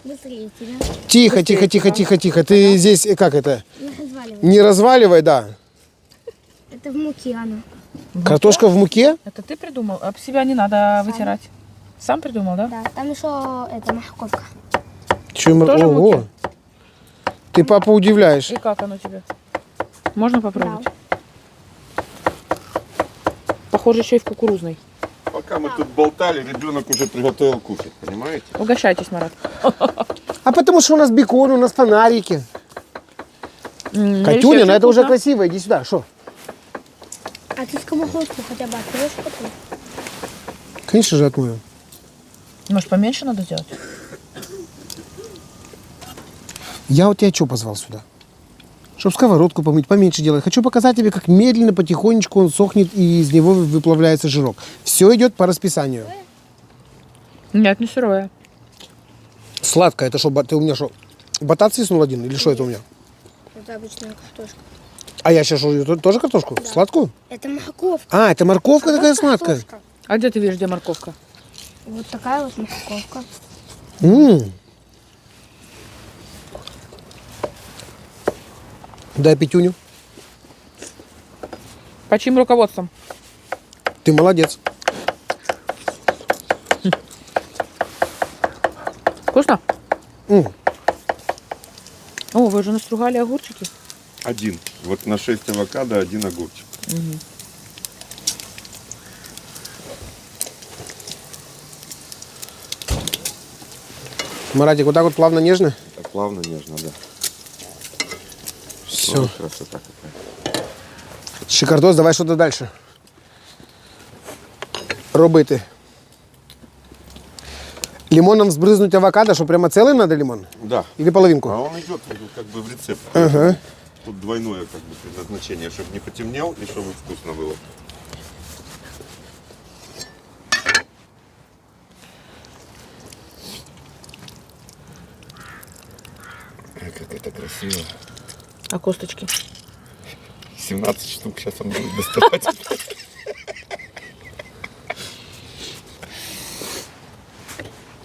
Быстрее тебя. Тихо, тихо, тихо, тихо, тихо. Ты здесь, как это? Не разваливай. Не разваливай, да. Это в муке оно. Картошка в муке? Это ты придумал? Об себя не надо вытирать. Сам придумал, да? Да, там еще это морковка. Тоже в муке? Ты папа удивляешь. И как оно тебе? Можно попробовать? Похоже, еще и в кукурузной. Пока мы тут болтали, ребенок уже приготовил кушать, понимаете? Угощайтесь, Марат. А потому что у нас бекон, у нас фонарики. М, Катюня, Елисей, ну это уже вкусно. красиво, иди сюда, что? А ты скомороховку хотя бы откроешь потом? Конечно же отмою. Может, поменьше надо сделать? Я вот тебя что позвал сюда? Чтобы сковородку помыть, поменьше делать. Хочу показать тебе, как медленно, потихонечку он сохнет и из него выплавляется жирок. Все идет по расписанию. Нет, не сырое. Сладкое, это что, ты у меня что, батат свистнул один или что это у меня? Это обычная картошка. А я сейчас что, тоже картошку? Сладкую? Это морковка. А, это морковка такая сладкая. Картошка. А где ты видишь, где морковка? Вот такая вот морковка. М. Дай пятюню. По чьим руководством? Ты молодец. Вкусно? М. О, вы же настругали огурчики. Один. Вот на 6 авокадо один огурчик. Маратик, вот так вот плавно, нежно. Так плавно, нежно, да. Все. Ой, красота какая. Шикардос, давай что-то дальше. Робити. Лимоном сбрызнуть авокадо, что прямо целый надо лимон? Да. Или половинку? А он идет как бы в рецепт. Ага. Тут двойное как бы предназначение, чтобы не потемнел и чтобы вкусно было. Как это красиво. А косточки? 17 штук сейчас он будет доставать.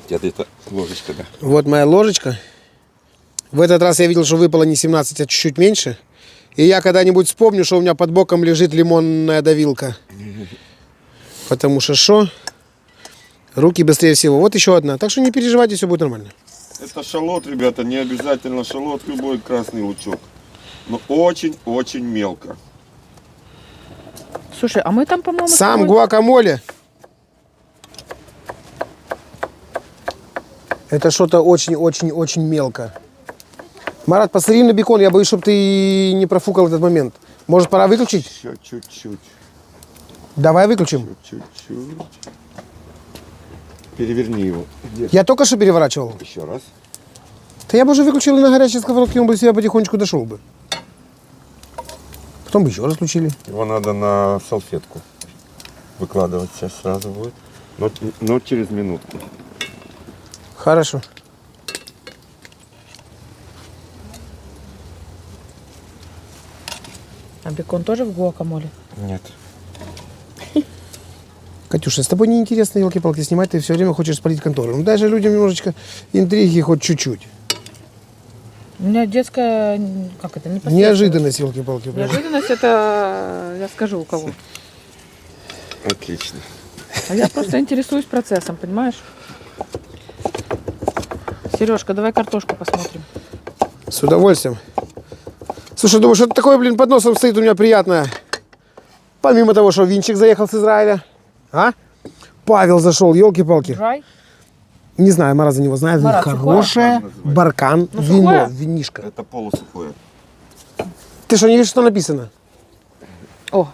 Это ложечка, да. Вот моя ложечка. В этот раз я видел, что выпало не 17, а чуть-чуть меньше. И я когда-нибудь вспомню, что у меня под боком лежит лимонная давилка. Потому что руки быстрее всего. Вот еще одна. Так что не переживайте, все будет нормально. Это шалот, ребята, не обязательно шалот, любой красный лучок. Но очень-очень мелко. Слушай, а мы там, по-моему, с Сам тобой- гуакамоле. Это что-то очень-очень-очень мелко. Марат, посмотри на бекон. Я боюсь, чтобы ты не профукал этот момент. Может, пора выключить? Еще чуть-чуть. Давай выключим. Чуть-чуть. Переверни его. Я только что переворачивал. Еще раз. Да я бы уже выключил и на горячей сковородке, он бы себя потихонечку дошел бы. Потом бы еще раз включили. Его надо на салфетку выкладывать сейчас сразу будет. Но через минутку. Хорошо. А бекон тоже в гуакамоле? Нет. Катюша, с тобой неинтересно елки-палки снимать, ты все время хочешь спалить контору. Ну дай же людям немножечко интриги хоть чуть-чуть. У меня детская, как это, непосредственность. Неожиданность елки-палки. Неожиданность это, я скажу у кого. Отлично. А я просто интересуюсь процессом, понимаешь? Сережка, давай картошку посмотрим. С удовольствием. Слушай, думаю, что такое, блин, под носом стоит у меня приятное. Помимо того, что Винчик заехал с Израиля. А? Павел зашел, елки-палки. Драй? Не знаю, Марат за него знает. Марат, Хорошее сухое? баркан, Ну, вино, сухое? винишко. Это полусухое. Ты что, не видишь, что написано? О,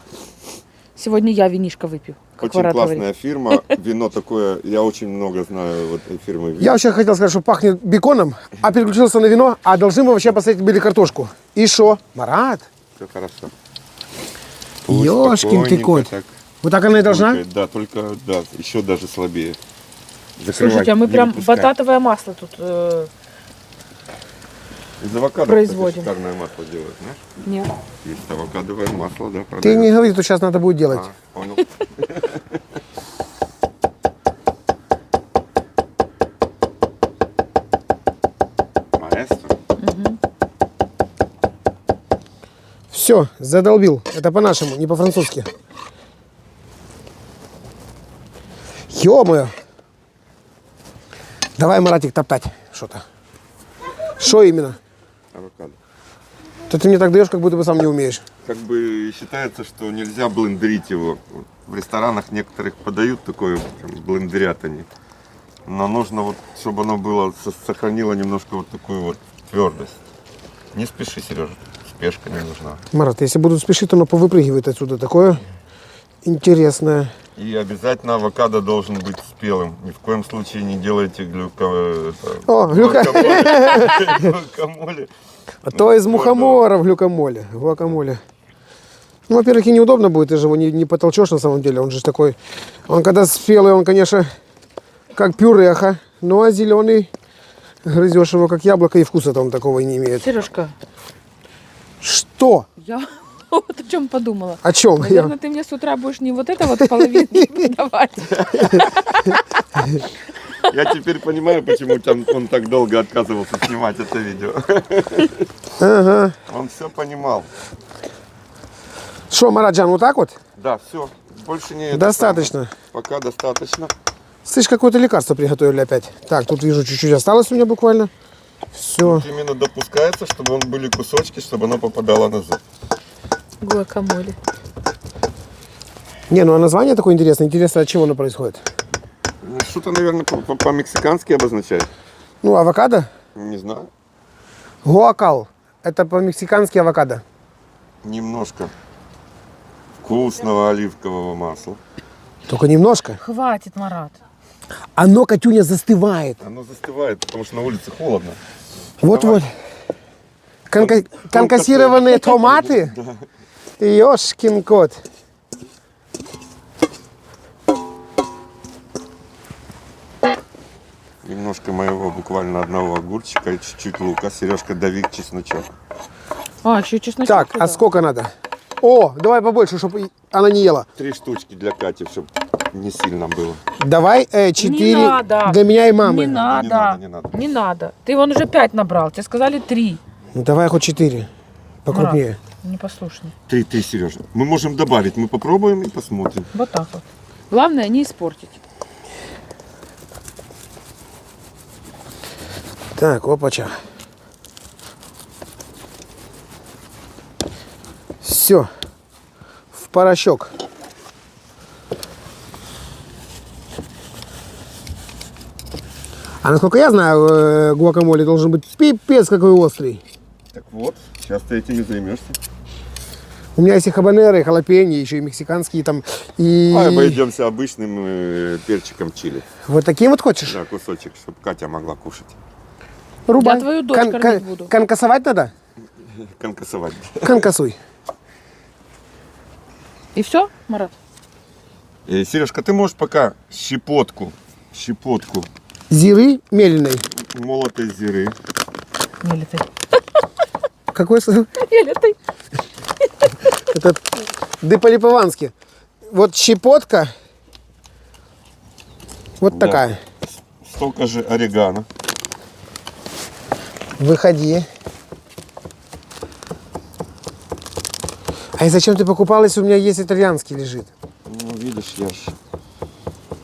сегодня я винишко выпью. Как Очень Марат классная говорит. фирма. Вино такое, я очень много знаю вот этой фирмы. Я вообще хотел сказать, что пахнет беконом, а переключился на вино, а должны мы вообще посадить были картошку. И что? Марат, Все хорошо. ёшкин ты Спокойненько кот. так Вот так она и должна? булькает. Да, только да, еще даже слабее. Слушайте, а мы не прям выпускать. бататовое масло тут. Из авокадо производим. кстати, шикарное масло делают, знаешь? Нет. Есть авокадовое масло, да, Ты продают. не говори, что сейчас надо будет делать. А, понял. Все, задолбил. Это по-нашему, не по-французски. Ё-моё. Давай, Маратик, топтать что-то. Что именно? Авокадо. То ты мне так даешь, как будто бы сам не умеешь. Как бы считается, что нельзя блендерить его. В ресторанах некоторых подают такое, прям блендерят они. Но нужно вот, чтобы оно было, сохранило немножко вот такую вот твердость. Не спеши, Сережа, спешка не нужна. Марат, если буду спешить, то оно повыпрыгивает отсюда. Такое интересное. И обязательно авокадо должен быть спелым. Ни в коем случае не делайте гуакамоле. А то из мухомора в гуакамоле. Ну, во-первых, и неудобно будет, ты же его не потолчешь на самом деле. Он же такой, он когда спелый, он, конечно, как пюреха. Ну, а зеленый, грызешь его как яблоко, и вкуса там такого и не имеет. Сережка, Что? я вот о чем подумала. О чем? Наверное, ты мне с утра будешь не вот это вот половинки давать. Я теперь понимаю, почему он так долго отказывался снимать это видео. Ага. Он все понимал. Что, Мараджан, вот так вот? Да, все. Больше не это Достаточно. самое. Пока достаточно. Слышь, какое-то лекарство приготовили опять. Так, тут вижу, чуть-чуть осталось у меня буквально. Все. Тут именно допускается, чтобы были кусочки, чтобы оно попадало на зуб. Гуакамоле. Не, ну а название такое интересное. Интересно, от чего оно происходит? Ну, что-то, наверное, по-мексикански обозначает. Ну, авокадо? Не знаю. Гуакал. Это по-мексикански авокадо. Немножко вкусного оливкового масла. Только немножко. Хватит, Марат. Оно, Катюня, застывает. Оно застывает, потому что на улице холодно. Вот-вот. Конкассированные томаты? Ёшкин кот. Немножко моего буквально одного огурчика и чуть-чуть лука. Сережка, дави чесночок. А, еще чесночок. Так, туда. а сколько надо? О, давай побольше, чтобы она не ела. 3 штучки для Кати, чтобы не сильно было. Давай 4 Не надо. для меня и мамы. Не надо. Не надо, не надо. Не надо. Ты вон уже 5 набрал. Тебе сказали 3. Ну, давай хоть 4. Покрупнее. Непослушный. 3, Сережа. Мы можем добавить, мы попробуем и посмотрим. Вот так вот. Главное не испортить. Так, опача. Все. В порошок. А насколько я знаю, гуакамоле должен быть пипец какой острый. Так вот, сейчас ты этим и займешься. У меня есть и хабанеры, и халапеньо, еще и мексиканские там. И А обойдемся обычным перчиком чили. вот таким вот хочешь? Да, кусочек, чтобы Катя могла кушать. Рубай. Я твою дочь кормить буду. Конкасовать надо? Конкасовать. Конкасуй. И все, Марат? Сережка, ты можешь пока щепотку Зиры меленой. молотой зиры. Мелитой. Какой слово? Мелитой. Это по-липовански. Вот щепотка. Вот Да. такая. Столько же орегано. Выходи. А и зачем ты покупал, если у меня есть итальянский лежит? Ну, видишь, я ж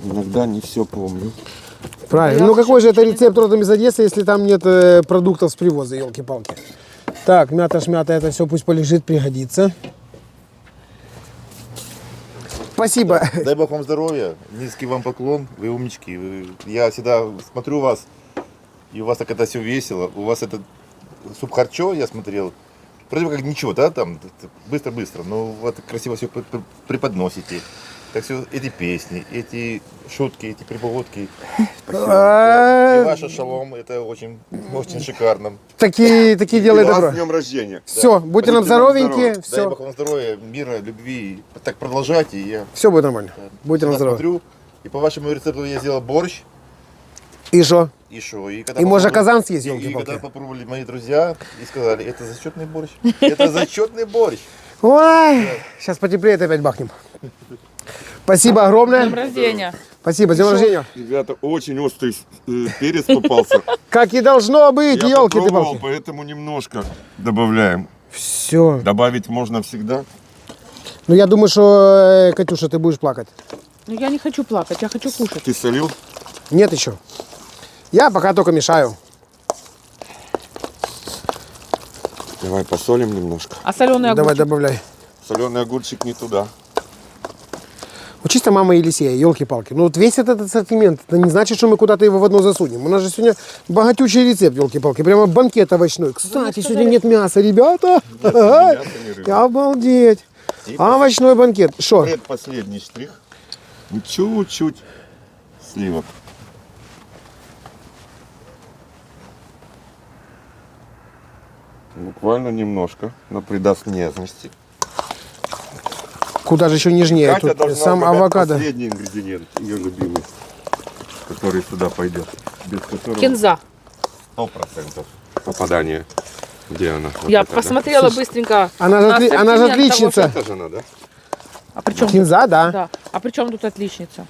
иногда не все помню. Правильно. Ну какой же это рецепт родом из Одессы, если там нет продуктов с привоза, елки-палки. Так, мята-шмята, это все пусть полежит, пригодится. Спасибо. Дай Бог вам здоровья, низкий вам поклон, вы умнички. Я всегда смотрю вас, и у вас так это все весело. У вас этот суп харчо, я смотрел, вроде бы как ничего, да, там быстро-быстро, но вот красиво все преподносите. Так все, эти песни, эти шутки, эти прибаутки. И ваша шалом, это очень, очень шикарно. Такие делай И вас добро. с днем рождения. Все, будьте нам здоровенькие. Дай Все, Бог вам здоровья, мира, любви. Так продолжайте. И я все будет нормально. Будьте нам здоровы. смотрю. И по вашему рецепту я сделал борщ. И что? И что? И, когда И можно попробовали- казан съесть, и ёлки-палки. когда попробовали мои друзья и сказали, это зачетный борщ. Это зачетный борщ. Ой, сейчас потеплеет, опять бахнем. Спасибо С днем огромное. рождения. Спасибо, с днем рождения. Ребята, очень острый перец попался. Как и должно быть, Я попробовал, елки-ты-палки. поэтому немножко добавляем. Все. Добавить можно всегда. Ну я думаю, что, Катюша, ты будешь плакать. Ну я не хочу плакать, я хочу кушать. Ты солил? Нет еще. Я пока только мешаю. Давай посолим немножко. А соленый Давай огурчик? добавляй. Соленый огурчик не туда. Вот чисто мама Елисея, елки-палки. Ну вот весь этот ассортимент, это не значит, что мы куда-то его в одно засунем. У нас же сегодня богатючий рецепт, елки-палки. Прямо банкет овощной. Кстати, сегодня нет мяса, ребята. мяса, ни рыбы. Обалдеть. Овощной банкет. Что? Предпоследний штрих. Чуть-чуть сливок. Буквально немножко, но придаст нежности. Куда же еще нежнее? Катя Тут должна сам угадать авокадо. последний ингредиент, ее любимый, который сюда пойдет. Без которого Кинза. 100% попадание. Где она? Вот Я это, да? посмотрела быстренько. Она же на она же ассортимент того, отличница. Это же она, да? А при чем? Кинза, да. Да. А при чем тут отличница?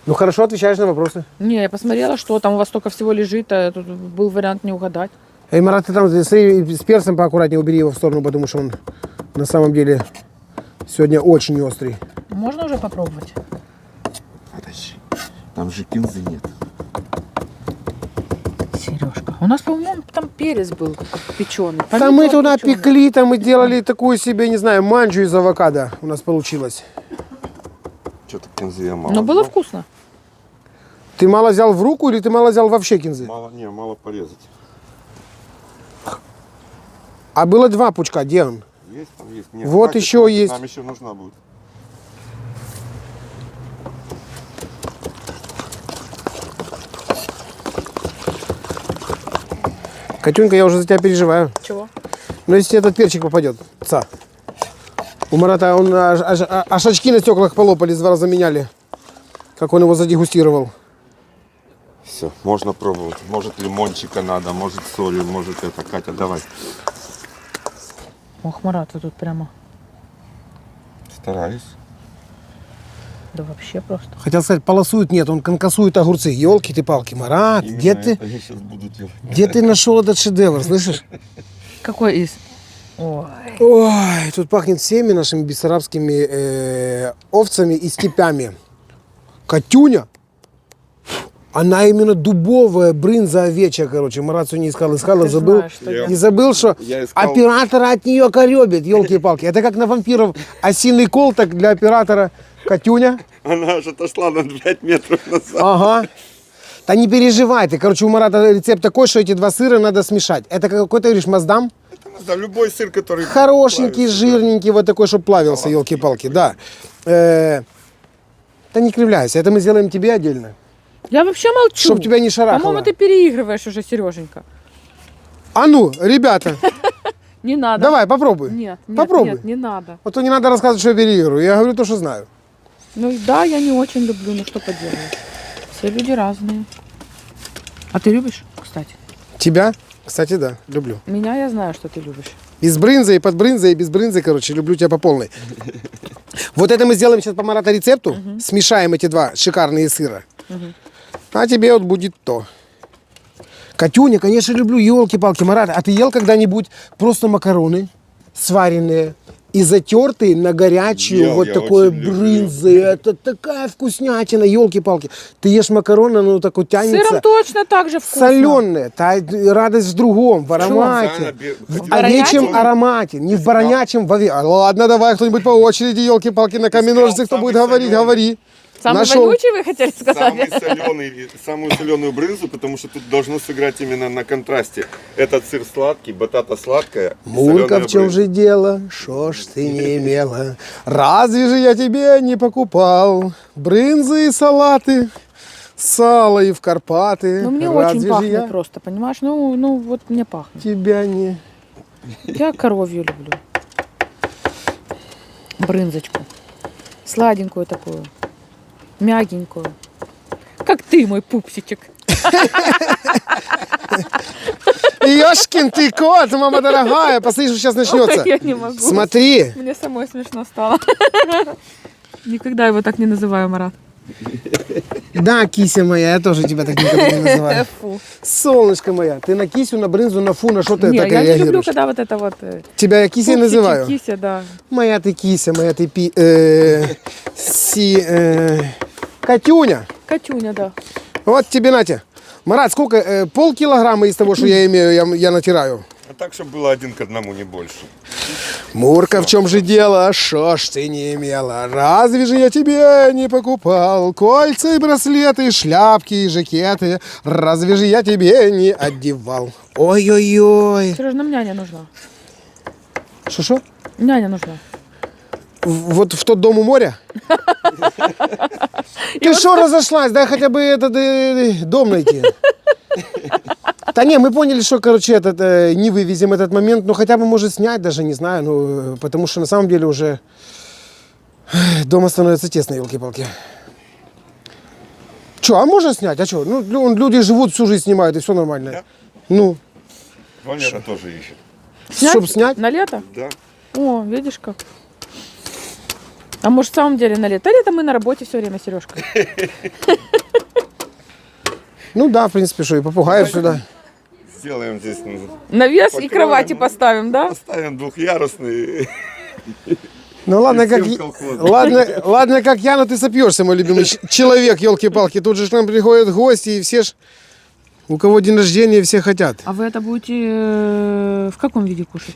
Ну хорошо отвечаешь на вопросы. Не, я посмотрела, что там у вас столько всего лежит, а тут был вариант не угадать. Эй, Марат, ты там смотри, с перцем поаккуратнее убери его в сторону, потому что он на самом деле сегодня очень острый. Можно уже попробовать? Подожди. Там же кинзы нет. Сережка. У нас, по-моему, там перец был печеный. Там мы туда пекли, там мы делали такую себе, не знаю, манджу из авокадо у нас получилось. Что-то кинзы я мало. Но было взял. вкусно. Ты мало взял в руку или ты мало взял вообще кинзы? Мало порезать. А было 2 пучка, где он? Есть там есть. Нет, Вот хватит, еще есть. Нам еще нужна будет. Катюнька, я уже за тебя переживаю. Чего? Но если тебе этот перчик попадет, ца. У Марата он аж очки на стеклах полопались, 2 раза меняли. Как он его задегустировал. Все, можно пробовать. Может лимончика надо, может солью, может это. Катя, давай. Ох, Марат, вы тут прямо. Стараюсь. Да вообще просто. Хотел сказать, полосует, нет, он конкасует огурцы. Елки ты палки, Марат, Именно где ты, это я сейчас буду делать. где ты нашел этот шедевр, слышишь? Какой из? Ой. Ой, тут пахнет всеми нашими бессарабскими овцами и степями. Катюня, она именно дубовая, брынза овечья, короче. Марат сегодня искал, Ты забыл. знаешь, что я- И забыл, что Я искал. оператора от нее коребит, елки-палки. Это как на вампиров осиный кол, так для оператора Катюня. Она аж отошла на 5 метров назад. Ага. Да не переживай ты. Короче, у Марата рецепт такой, что эти 2 сыра надо смешать. Это какой, ты говоришь, маздам? Да, любой сыр, который... Хорошенький, плавится, жирненький, вот такой, чтобы плавился, елки-палки, да. Да не кривляйся, это мы сделаем тебе отдельно. Я вообще молчу. Чтоб тебя не шарахало. По-моему, ты переигрываешь уже, Сереженька. А ну, ребята, Не надо. давай, попробуй. Нет, нет, Попробуй. нет, не надо. Вот то не надо рассказывать, что я переигрываю. Я говорю то, что знаю. Ну да, я не очень люблю, но что поделать. Все люди разные. А ты любишь, кстати? Тебя, кстати, да, люблю. Меня я знаю, что ты любишь. И с брынзой, и под брынзой, и без брынзы, короче, люблю тебя по полной. Вот это мы сделаем сейчас по Марата рецепту. Смешаем эти 2 шикарные сыра. А тебе вот будет то. Катюня, конечно, люблю, елки-палки, Марат. А ты ел когда-нибудь просто макароны сваренные и затертые на горячую Ел, вот я такой очень люблю. брынзой? Это такая вкуснятина, елки-палки. Ты ешь макароны, оно так вот С сыром тянется. точно так же вкусно. Соленые, радость в другом, в аромате. В овечьем баронячем? аромате, не в баронячем, в ове. Ладно, давай кто-нибудь по очереди, елки-палки, на камень ножницы, кто будет говорить, говори. Самый Нашел. вонючий, вы хотели сказать? Самую соленую брынзу, потому что тут должно сыграть именно на контрасте. Этот сыр сладкий, батата сладкая. и Мулька, солёная в чем брынза. же дело, шо ж ты не имела? Разве же я тебе не покупал брынзы и салаты, сало и в Карпаты? Ну, мне Разве очень же пахнет я просто, понимаешь? Ну, вот мне пахнет. тебя не... Я коровью люблю. Брынзочку. Сладенькую такую. Мягенькую. Как ты, мой пупсичек. Ёшкин ты кот, мама дорогая, посмотри, что сейчас начнется. Я не могу. Смотри, Мне самой смешно стало. Никогда его так не называю, Марат. Да, кися моя, я тоже тебя так никогда не называю. Фу. Солнышко моя, ты на кисю, на брынзу, на фу, на что ты Не, так я не люблю, реагируешь? когда вот это вот... Тебя я кисей пупсики, называю? Кися, да. Моя ты кися, моя ты Катюня. Катюня, да. Вот тебе, Натя. Марат, сколько? Полкилограмма из того, что я имею, я натираю. А так, чтобы было 1 к 1, не больше. Мурка, в чем же дело? Шо ж ты не имела? Разве же я тебе не покупал кольца и браслеты, шляпки и жакеты? Разве же я тебе не одевал? Ой-ой-ой. Сереж, нам няня нужна. Шо-шо? Няня нужна. Вот в тот дом у моря? Ты что разошлась? Дай хотя бы этот дом найти. Да не, мы поняли, что, короче, не вывезем этот момент, но хотя бы, может, снять, даже не знаю, ну, потому что на самом деле уже дома становится тесно, елки-палки. Че, а можно снять? А что? Ну, люди живут, всю жизнь снимают, и все нормально. Да? Ну, Валера тоже ищет. чтоб снять? На лето? Да. О, видишь как. А может, в самом деле на лето? А лето мы на работе все время, Сережка. Ну да, в принципе, что, и попугаев сюда. Сделаем здесь, Навес и Покроем. кровати поставим, да? поставим двухъярусный. Ну ладно, И как, всем колхозом. ладно, как я, но ты сопьешься, мой любимый человек, елки-палки. Тут же к нам приходят гости, и все ж, у кого день рождения, все хотят. А вы это будете в каком виде кушать?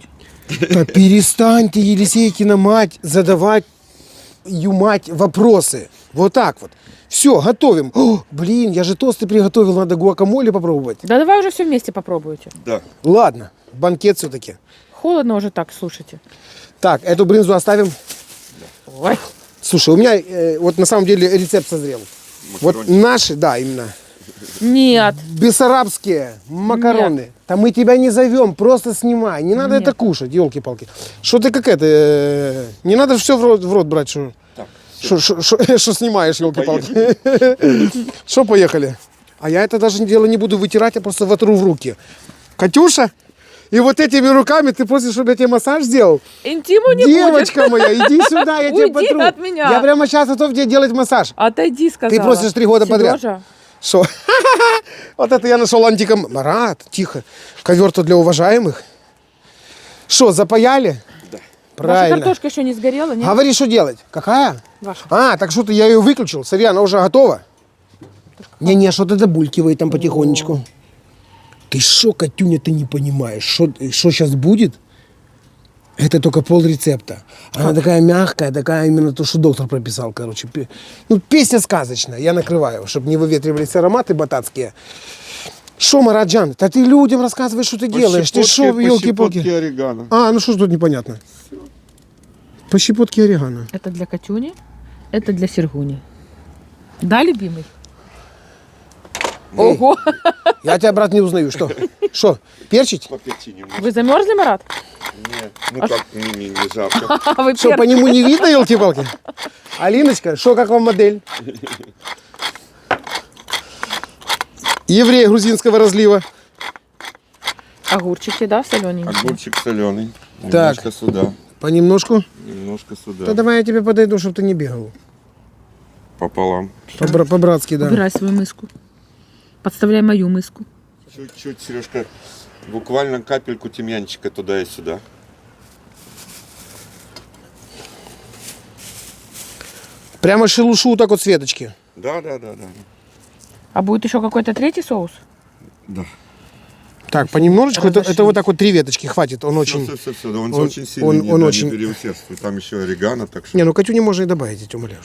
Да перестань ты, Елисейкина мать, задавать мать вопросы. Вот так вот. Все, готовим. О, блин, я же тосты приготовил, надо гуакамоле попробовать. Да давай уже все вместе попробуйте. Да. Ладно, банкет все-таки. Холодно уже так, слушайте. Так, эту брынзу оставим. Ой. Слушай, у меня вот на самом деле рецепт созрел. Вот Макарончики. наши, да, именно. Нет. Бессарабские макароны. Да мы тебя не зовем, просто снимай. Не надо Нет. это кушать, елки-палки. Что ты как это? Не надо все в рот брать, что снимаешь, елки-палки. Что, поехали? А я это даже дело не буду вытирать, я просто вотру в руки. Катюша, и вот этими руками ты просишь, чтобы я тебе массаж сделал? Интиму не Девочка моя, иди сюда, я тебе Уйди потру. от меня. Я прямо сейчас готов тебе делать массаж. будет. Отойди, сказала. Ты просишь 3 года подряд. Сережа, Что? Вот это я нашел антиком. Марат, тихо. Ковер-то для уважаемых. Что, запаяли? Да. ваша Правильно. картошка еще не сгорела, нет? Говори, что делать? Какая? Ваша. А, так что-то я ее выключил. Смотри, она уже готова. Не-не, что-то добулькивает там потихонечку. Ты шо, Катюня, ты не понимаешь? Что сейчас будет? Это только пол рецепта. Она такая мягкая, такая именно то, что доктор прописал, короче. Ну, песня сказочная, я накрываю, чтобы не выветривались ароматы бататские. Шо, Мараджан, да ты людям рассказываешь, что ты делаешь. Ты шо, елки-палки? орегано. А, ну что ж тут непонятно? По щепотке орегано. Это для Катюни, это для Сергуни. Да, любимый? Ого! Я тебя, брат, не узнаю. Что? Что, перчить? Попети немного. Вы замерзли, Марат? Нет, ну как, не жарко. А вы Что, по нему не видно, елки-палки? Алиночка, что, как вам модель? Еврей грузинского разлива. Огурчики, да, солененькие? Огурчик соленый. Так. Немножко сюда. Понемножку. Немножко сюда. Да давай я тебе подойду, чтобы ты не бегал. Пополам. По-братски, да. Убирай свою миску. Подставляй мою миску. Чуть-чуть, Сережка, буквально капельку тимьянчика туда и сюда. Прямо шелушу вот так вот с веточки. Да. А будет еще какой-то третий соус? Да. Так, понемножечку. Это вот так вот 3 веточки хватит. Он очень... Все. Да он он- очень сильный, он не очень- переусердствуй. Там еще орегано, так что... Не, ну Катюне можно и добавить, я тебя умоляю.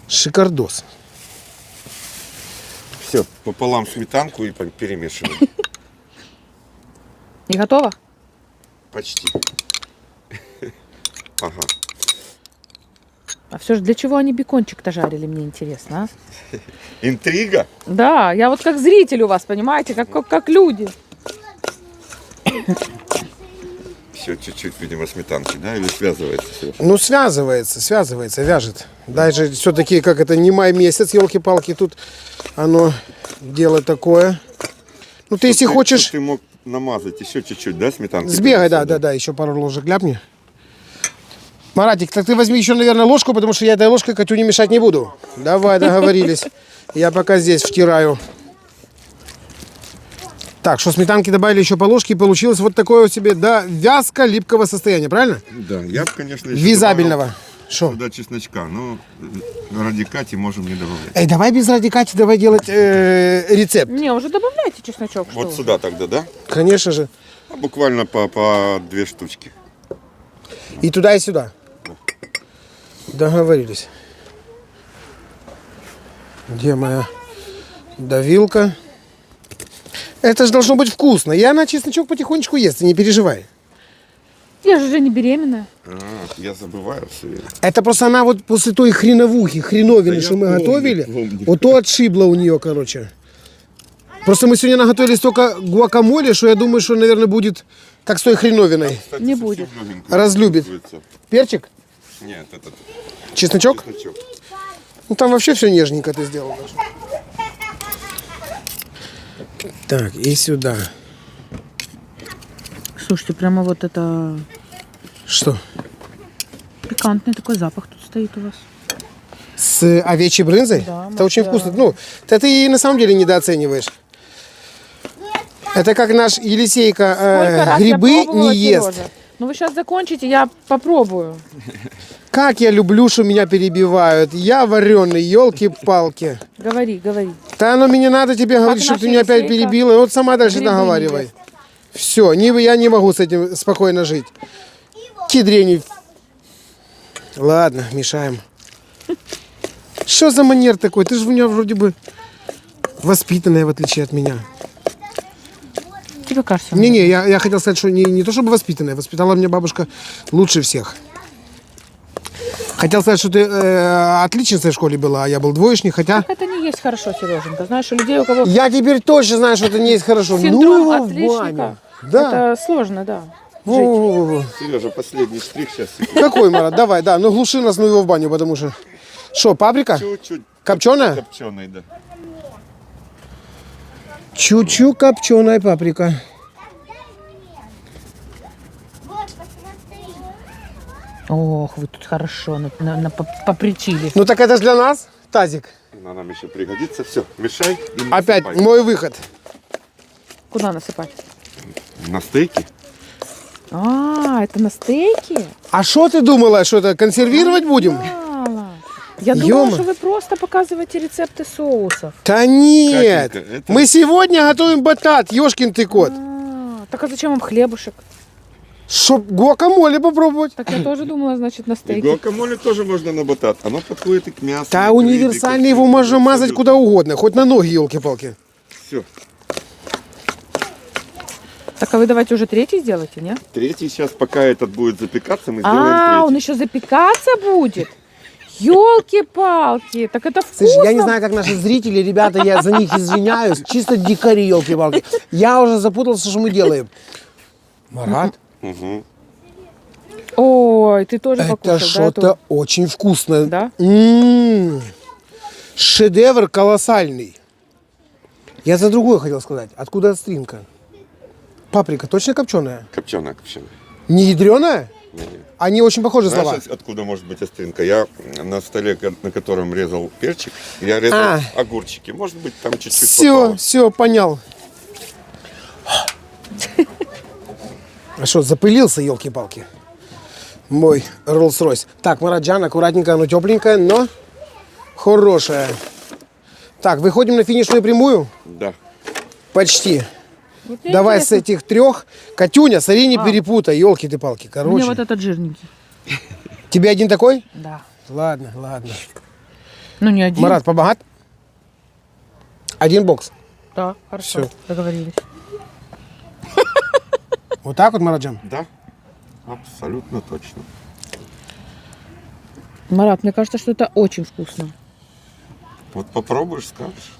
Шикардос. Все, пополам сметанку и перемешиваем. И готово? Почти. Ага. А все же для чего они бекончик-то жарили, мне интересно, а? Интрига? Да, я вот как зритель у вас, понимаете, как люди. Все, чуть-чуть, видимо, сметанки, да? Или связывается все? Ну, связывается, вяжет. Даже все-таки, как это, не май месяц, елки-палки, тут оно дело такое. Ну, ты если хочешь, Ты мог намазать еще чуть-чуть, да, сметанки? сбегай, да, еще пару ложек ляпни. Маратик, так ты возьми еще, наверное, ложку, потому что я этой ложкой Катюне мешать не буду. Давай, договорились. Я пока здесь втираю. Так, что сметанки добавили еще по ложке, и получилось вот такое вот себе, да, вязко-липкого состояния, правильно? Да, я бы, конечно, еще Визабельного. Что? добавил туда чесночка, но ради Кати можем не добавлять. Эй, давай без радикати, давай делать рецепт. Не, уже добавляйте чесночок. Вот что сюда тогда, да? Конечно же. А буквально по 2 штучки. И туда, и сюда. Договорились. Где моя давилка? Это же должно быть вкусно. Я на чесночок потихонечку ест, ты не переживай. вы. Я же уже не беременная. Я забываю все время. Это просто она вот после той хреновины, Да что я мы помню, готовили, помню. вот то отшибло у нее, короче. Просто мы сегодня наготовили столько гуакамоле, что я думаю, что, наверное, будет как с той хреновиной. Кстати, Не совсем будет. легенько Разлюбит. чувствуется. Перчик? Нет, этот Чесночок? чесночок. Ну там вообще все нежненько ты сделал. даже. Так, и сюда. Слушайте, прямо вот это Что? пикантный такой запах тут стоит у вас. С овечьей брынзой? Да, это очень да. вкусно. Ну, это ты и на самом деле недооцениваешь. Это как наш Елисейка Сколько раз грибы я пробовала, не ест. Сережа? Ну вы сейчас закончите, я попробую. Как я люблю, что меня перебивают. Я вареный, елки-палки. Говори, говори. Да оно мне надо тебе говорить, чтобы наша ты меня опять Елисейка перебила. И вот сама дальше грибы не договаривай. ест. Все, я не могу с этим спокойно жить. Кедрень. Ладно, мешаем. Что за манер такой? Ты же у меня вроде бы воспитанная, в отличие от меня. Тебе кажется? Не-не, я хотел сказать, что не то чтобы воспитанная. Воспитала меня бабушка лучше всех. Хотел сказать, что ты отличницей в школе была, а я был двоечник, хотя... Это не есть хорошо, Сереженька. Знаешь, у людей, у кого Я теперь точно знаю, что это не есть хорошо. синдром ну, отличника, Ваня. Да. это сложно, да. Во-во-во-во. Сережа, последний штрих сейчас. Какой, Марат? Давай, да. Ну глуши нас, ну его в баню, потому что... Что, паприка? Чуть-чуть Копченая? копченый, да. Чуть-чуть копченая паприка. Ох, вы тут хорошо попричили. Ну так это же для нас тазик. Она нам еще пригодится. Все, мешай и Опять насыпай. мой выход. Куда насыпать? На стейки? А, это на стейки? А что ты думала, что это консервировать будем? Мало. Я думала, Ё-мо. что вы просто показываете рецепты соусов. Да нет. Катенька, это- Мы сегодня готовим батат, ёшкин ты кот. Так а зачем вам хлебушек? Чтоб гуакамоле попробовать. Так я тоже думала, значит, на И стейки. гуакамоле тоже можно на батат. Оно подходит и к мясу. Да универсальный, его можно мазать куда угодно. Хоть на ноги, елки-палки. Все. Так а вы давайте уже третий сделайте, не? Третий сейчас, пока этот будет запекаться, мы А, сделаем он третий. еще запекаться будет? Ёлки-палки, так это вкусно. Слушай, я не знаю, как наши зрители, ребята, я за них извиняюсь. Чисто дикари, елки-палки. Я уже запутался, что мы делаем. Марат, Мгм. Ой, ты тоже это покушал, что-то да? очень вкусное. Да? Шедевр колоссальный. Я за другое хотел сказать. Откуда остринка? Паприка точно копченая? Копченая, копченая. Не ядреная? Не-не. Они очень похожи слова. Знаешь, откуда может быть остринка? Я на столе, на котором резал перчик, я резал огурчики. Может быть, там чуть-чуть Все, все, понял. А что, запылился, елки-палки? Мой Rolls-Royce. Так, Мараджан, аккуратненько, оно тепленькое, но хорошее. Так, выходим на финишную прямую? Да. Почти. Вот мне Давай с интересно. этих трех. Катюня, смотри, не перепутай, елки ты палки. Мне Короче. вот этот жирненький. Тебе один такой? Да. Ладно, ладно. Ну не один. Марат, побогат? Один бокс. Да, хорошо. Всё. Договорились. Вот так вот, Мараджан? Да. Абсолютно точно. Марат, мне кажется, что это очень вкусно. Вот попробуешь, скажешь.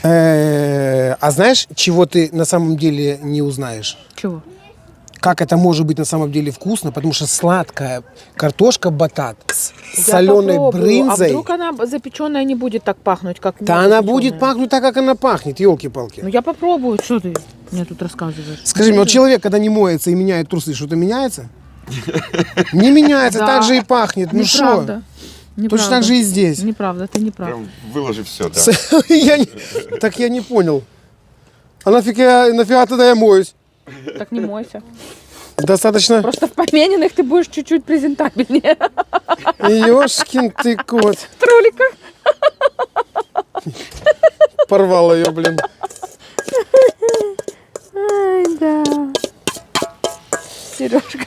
А знаешь, чего ты на самом деле не узнаешь? Чего? Как это может быть на самом деле вкусно? Потому что сладкая картошка батат с Я соленой попробую. брынзой. А вдруг она запеченная не будет так пахнуть, как Да она запечённая? будет пахнуть так, как она пахнет, елки-палки. Ну я попробую. Что ты мне тут рассказываешь? Скажи мне, вот человек, когда не моется и меняет трусы, что-то меняется? Не меняется, Да. так же и пахнет. Ну что? Неправда. Точно так же и здесь. Неправда, ты не прав. Прям выложи все, да. Так я не понял. А нафига тогда я моюсь? Так не мойся. Достаточно. Просто в помененных ты будешь чуть-чуть презентабельнее. Ёшкин ты кот. В тролликах. Порвал ее, блин. Ай, да. Сережка.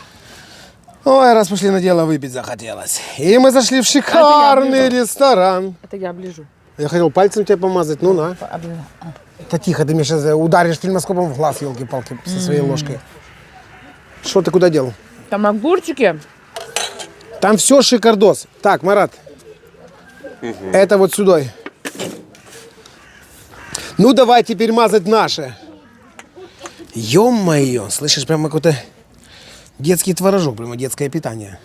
Ой, раз пошли на дело, выпить захотелось. И мы зашли в шикарный ресторан. Это я оближу. Я хотел пальцем тебя помазать, ну на. Оближу. Да тихо, ты мне сейчас ударишь фильмоскопом в глаз, елки-палки, со своей ложкой. Что ты куда делал? Там огурчики. Там все шикардос. Так, Марат, это вот сюда. Ну давай теперь мазать наше. Ё-моё, слышишь, прямо какой-то детский творожок, прямо детское питание.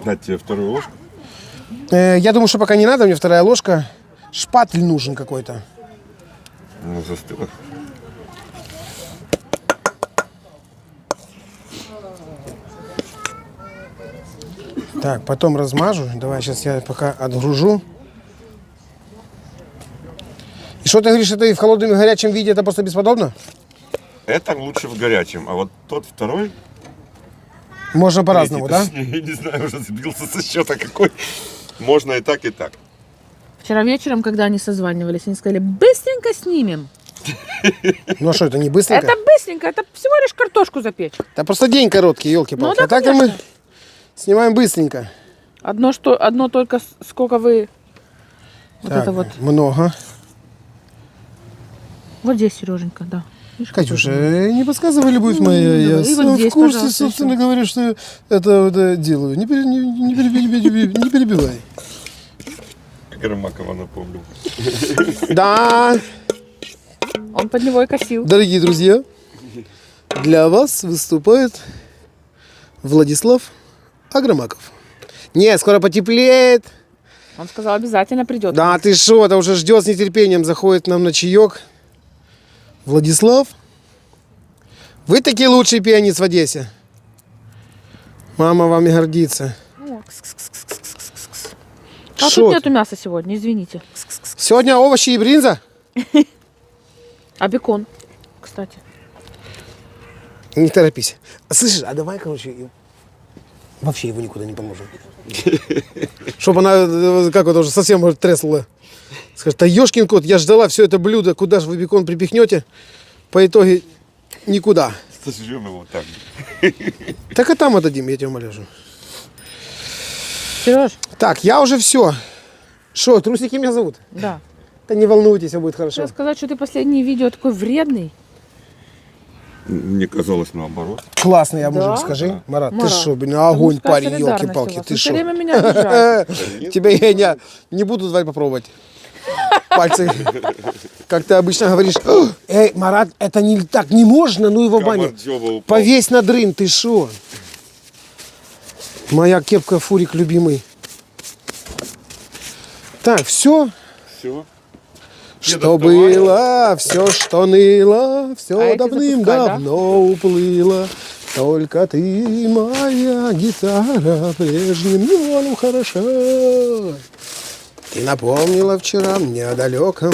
На тебе вторую ложку. Я думаю, что пока не надо, мне вторая ложка. Шпатель нужен какой-то. Ну, застыла. Так, потом размажу. Давай сейчас я пока отгружу. И что ты говоришь, это и в холодном, и в горячем виде это просто бесподобно? Это лучше в горячем, а вот тот второй... Можно по-разному, да? третий, точнее, я не знаю, уже сбился со счета какой. Можно и так, и так. Вчера вечером, когда они созванивались, они сказали, быстренько снимем. Ну а что, это не быстренько? Это быстренько, это всего лишь картошку запечь. Да просто день короткий, елки-палки. Ну да, а так мы конечно. снимаем быстренько. Одно только сколько вы... Вот Так, это вот. много. Вот здесь, Сереженька, да. Видишь, как Катюша, не подсказывай, любовь моя. Я давай. И вот сам здесь, в курсе, пожалуйста, собственно ещё. говоря, что это делаю. Не перебивай. Громакова напомнил. Да, Он под него и косил. дорогие друзья, для вас выступает Владислав Агромаков. Нет, скоро потеплеет. Он сказал, обязательно придет. Да, ты что, это уже ждет с нетерпением, заходит к нам на чаек. Владислав, вы такие лучший пианист в Одессе. Мама вами гордится. О, кс-кс-кс-кс-кс-кс-кс. А Шо тут ты? нету мяса сегодня, извините. Кс-кс-кс. Сегодня овощи и бринза? А бекон, кстати. Не торопись. Слышишь, а давай, короче, вообще его никуда не поможем. Чтобы она, как это уже совсем может треснула. Скажет, а ешкин кот, я ждала все это блюдо, куда же вы бекон припихнете? По итоге никуда. Сожжем его так. Так и там отдадим, я тебя умоляю. Сереж, Так, я уже все. Что, трусики меня зовут? да. Да не волнуйтесь, все будет хорошо. Хотела сказать, что ты последнее видео такой вредный. Мне казалось наоборот. Классный я Да? мужик, скажи. Марат, ты Марат, что, блин, это огонь, мужская парень, солидарность у елки-палки, вас. ты Вы всё что? время меня обижаете. Тебя я не буду звать попробовать. Пальцы, как ты обычно говоришь. Эй, Марат, это не так не можно, ну его в баню. Камардёва упал. Повесь на дрын, ты шо? Моя кепка Фурик любимый. Так, все, Все. что было, все, что ныло, А все эти давным-давно уплыло. Только ты, моя гитара, прежним неволем хороша. Ты напомнила вчера мне о далеком,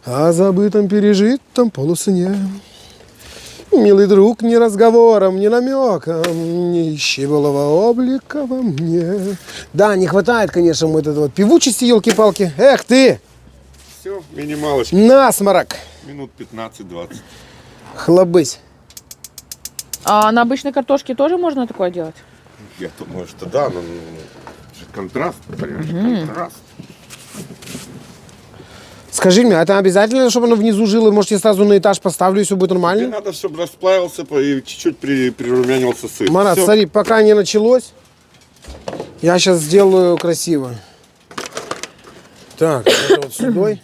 о забытом пережитом полусне. Милый друг, ни разговором, ни намеком, не ищи былого облика во мне. Да, не хватает, конечно, вот этой вот певучести, елки-палки. Эх ты, Все, минималочка. насморок, Минут 15-20. хлобысь. А на обычной картошке тоже можно такое делать? Я думаю, что да, но контраст, понимаешь, контраст. Скажи мне, это обязательно, чтобы оно внизу жило? Может, я сразу на этаж поставлю, и все будет Мне нормально? надо, чтобы расплавился и чуть-чуть прирумянился сыр. Марат, Всё. смотри, пока не началось, я сейчас сделаю красиво. Так, это вот сюда.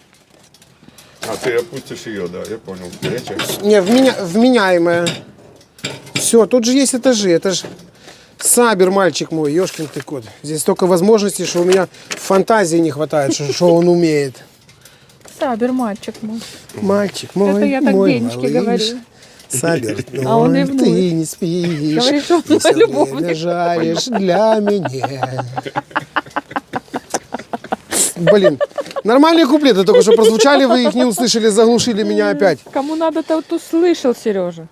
А ты опустишь ее, да, я понял. Горячая. Не, вменяемая. Все, тут же есть этажи. Это же сабер, мальчик мой, ешкин ты кот. Здесь столько возможностей, что у меня фантазии не хватает, что он умеет. Сабер, мальчик мой. Мальчик мой, Это я так мой Денечке малыш. говорю. Сабер, А он ты ревнует. не спишь. Говорит, что он Ты всё любовник. время жаришь для меня. Блин, нормальные куплеты только что прозвучали, вы их не услышали, заглушили меня опять. Кому надо, тот услышал, Сережа.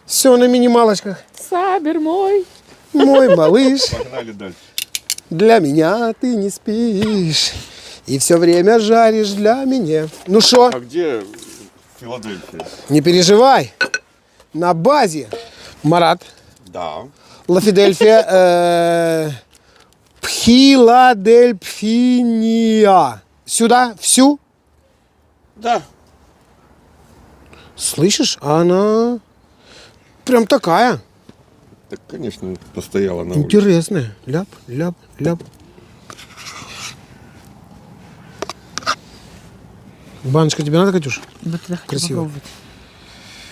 Все на минималочках. Сабер мой. Мой малыш, Погнали дальше. для меня ты не спишь. И все время жаришь для меня. Ну что, А где Филадельфия? не переживай. На базе. Марат, Да. Ла Фидельфия, Филадельфия. Сюда, всю. Да. Слышишь, она прям такая. Так, конечно, постояла на улице. Интересная. Ляп, ляп, ляп. Баночка тебе надо, Катюш? Да тогда хочу Красиво. попробовать.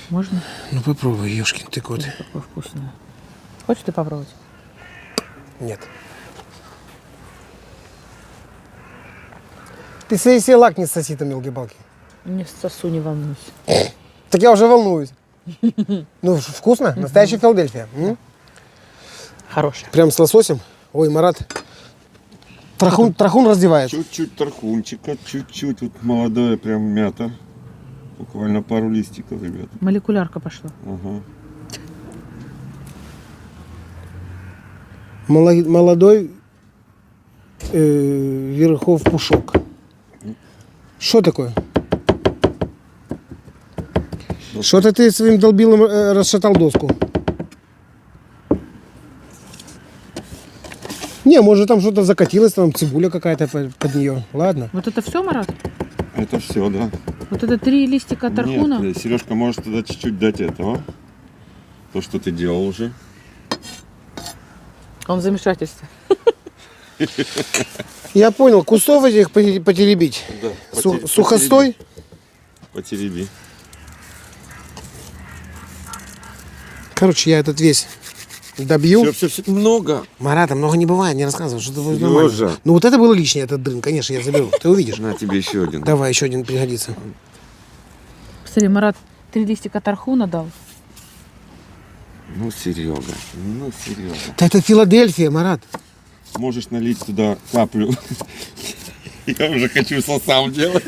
Можно? Ну попробуй, ешкин ты кот. Такое вкусное. Хочешь ты попробовать? Нет. Ты себе лак не соси там, елки-палки. Не сосу, не волнуйся. Так я уже волнуюсь. Ну, вкусно? Настоящая Филадельфия. М? Хорошая. Прям с лососем. Ой, Марат. Трахун раздевает. Чуть-чуть тархунчика, чуть-чуть. Вот молодая прям мята. Буквально пару листиков, ребята. Молекулярка пошла. Ага. Молодой Верхов Пушок. Что такое? Что-то ты своим долбилом расшатал доску. Не, может там что-то закатилось, там цибуля какая-то под нее. Ладно. Вот это все, Марат? Это все, да. Вот это 3 листика тархуна? Нет, Сережка, может туда чуть-чуть дать этого. То, что ты делал уже. Он в замешательстве. Я понял, кустов этих потеребить. Да. Сухостой? Потереби. Короче, я этот весь добью. Все много. Марата, много не бывает, не рассказывай, что ты Сережа. нормально. Ну вот это было лишнее, этот дрын, конечно, я заберу. Ты увидишь. На тебе еще один. Давай, еще один пригодится. Посмотри, Марат 3 листика тархуна дал. Ну, Серега. Ну, Серега. Да это Филадельфия, Марат. Можешь налить туда каплю. Я уже хочу сам делать.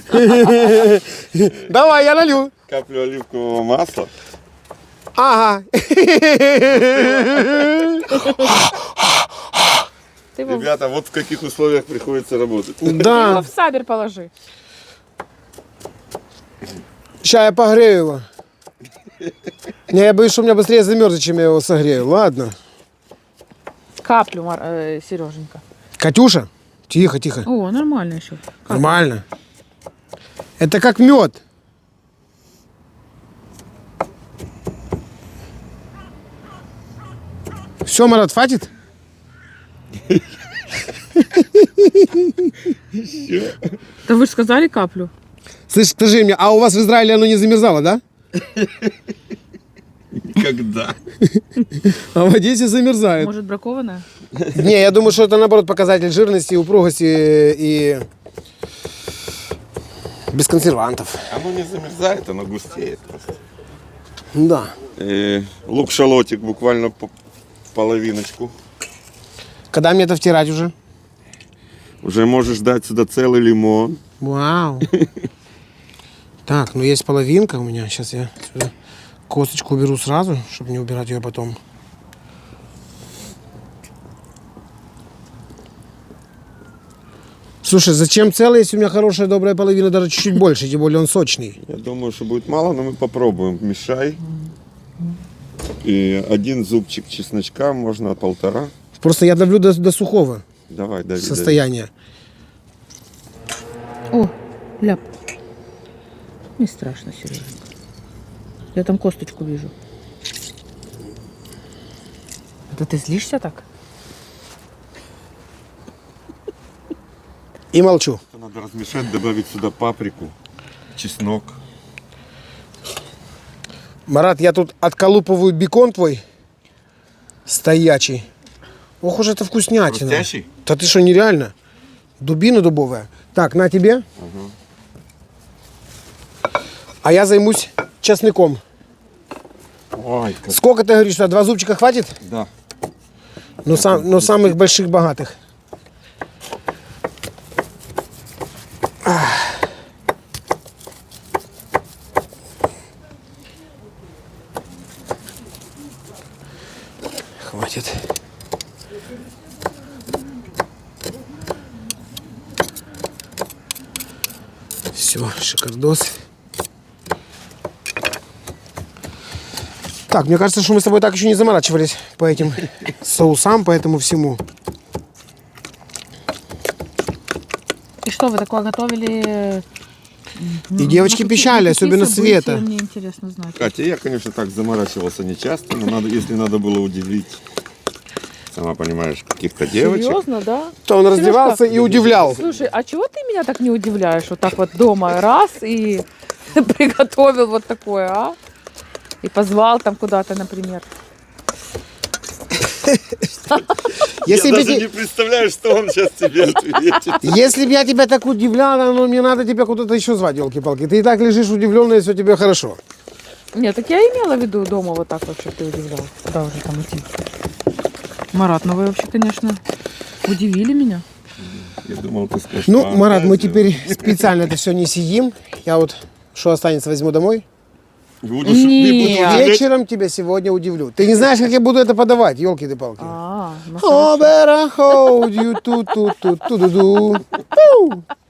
Давай, я налью. Каплю оливкового масла. Ага. Ты его Ребята, вот в каких условиях приходится работать. Да. в сабер положи. Сейчас я погрею его. Не, я боюсь, что у меня быстрее замерзнет, чем я его согрею. Ладно. Каплю, Сереженька. Катюша, тихо, тихо. О, нормально еще. Нормально. Это как мед. Все, Марат, хватит? Да вы же сказали каплю. Слышь, скажи мне, а у вас в Израиле оно не замерзало, да? Когда? А в Одессе замерзает. Может, бракованная? Не, я думаю, что это наоборот показатель жирности, упругости и без консервантов. Оно не замерзает, оно густеет просто. Да. Лук-шалотик буквально половиночку. Когда мне это втирать уже? Уже можешь дать сюда целый лимон. Вау. Так, ну есть половинка у меня. Сейчас я сюда косточку уберу сразу, чтобы не убирать ее потом. Слушай, зачем целый, если у меня хорошая добрая половина, даже чуть-чуть больше, тем более он сочный. Я думаю, что будет мало, но мы попробуем. Мешай. И 1 зубчик чесночка, можно 1,5. Просто я давлю до сухого Давай, дави, состояния. О, ляп. Не страшно, Сереженька. Я там косточку вижу. Это ты злишься так? И молчу. дави. Надо размешать, добавить сюда паприку, чеснок. Марат, я тут отколупываю бекон твой стоячий. Ох уж это вкуснятина. Хрустящий? Да ты что, нереально? Дубина дубовая. Так, на тебе. А я займусь чесноком. Ой, как... Сколько ты говоришь, что 2 зубчика хватит? Да. Но самых больших, богатых. Хватит. Все, шикардос. Так, мне кажется, что мы с тобой так еще не заморачивались по этим соусам, по этому всему. И что, вы такое готовили? И девочки пищали, особенно Света. Мне интересно знать. Катя, я, конечно, так заморачивался не часто, но надо, если надо было удивить, сама понимаешь, каких-то девочек. Серьезно, да? То он раздевался и удивлял. Слушай, а чего ты меня так не удивляешь? Вот так вот дома раз и приготовил вот такое, а? И позвал там куда-то, например. Если я бы даже те- не представляю, что он сейчас тебе ответит. Если бы я тебя так удивлял, ну не надо тебя куда-то еще звать, елки-палки. Ты и так лежишь удивленный, и все тебе хорошо. Нет, так я имела в виду дома вот так вот, чтобы ты удивлял. Куда уже там идти? Марат, ну вы вообще, конечно, удивили меня. Я думал, ты скажешь. Ну, Марат, мы фантазия. теперь специально это все не съедим. Я вот, что останется, возьму домой. Буду шу- Нет. ты буду удивлять. Вечером тебя сегодня удивлю. Ты не знаешь, как я буду это подавать, елки-ты-палки. Ну Oh, better hold you, ту-ту-ту-ту-ду-ду.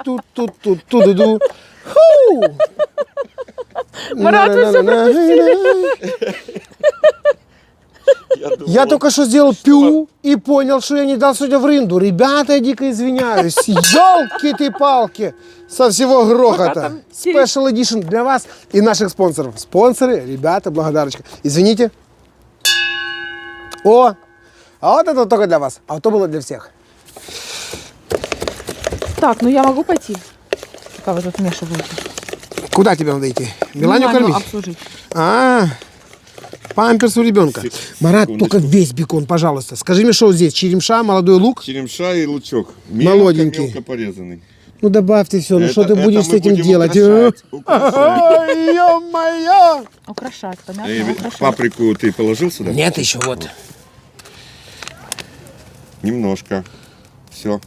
Ту-ту-ту-ту-ду-ду. Ху! Марат, вы всё думал, Я только что сделал пю и понял, что я не дал сегодня в рынду. Ребята, я дико извиняюсь. Елки-ты-палки. Со всего грохота. там Special Edition для вас и наших спонсоров. Спонсоры, ребята, благодарочка. Извините. О, а вот это только для вас. А то было для всех. Так, ну я могу пойти, пока вы тут вмешиваете. Куда тебе надо идти? Миланю Миланю кормить? обслужить. Памперс у ребенка. Марат, только весь бекон, пожалуйста. Скажи мне, что здесь? Черемша, молодой лук? Черемша и лучок. Молоденький. Мелко порезанный. Ну добавьте все, ну Это- что ты это будешь с мы этим будем делать? украшать. Ой, ё-моё! Украшать, понятно? Эй, Украшать. паприку ты положил сюда? Нет, еще вот. Немножко. Все.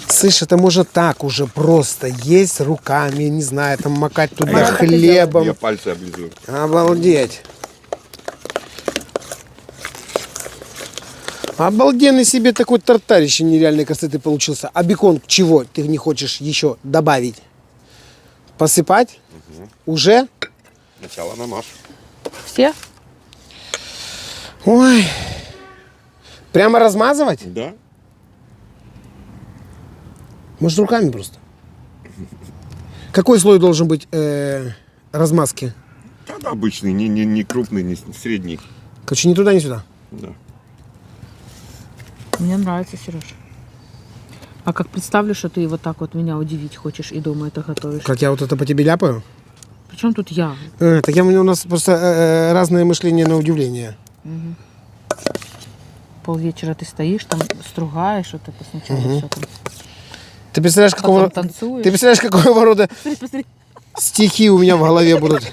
Слышь, это можно так уже просто есть руками, не знаю, там макать туда Марат, как ты хлебом. Я пальцы облизываю. Обалдеть. Обалденный себе такой тартарище нереальной красоты получился. А бекон чего ты не хочешь еще добавить? Посыпать? Уже? Сначала намажь. Все? Ой. Прямо размазывать? Да? Может, руками просто? Какой слой должен быть размазки? Да, обычный, не крупный, не средний. Короче, ни туда, ни сюда. Да. Мне нравится, Сереж. А как представлю, что ты вот так вот меня удивить хочешь и дома это готовишь. Как я вот это по тебе ляпаю? Причем тут я? Так у нас просто разное мышление на удивление. Полвечера ты стоишь, там стругаешь вот это сначала все там. Ты представляешь, Потом танцуешь. ты представляешь, какого рода Посмотри. стихи у меня в голове будут?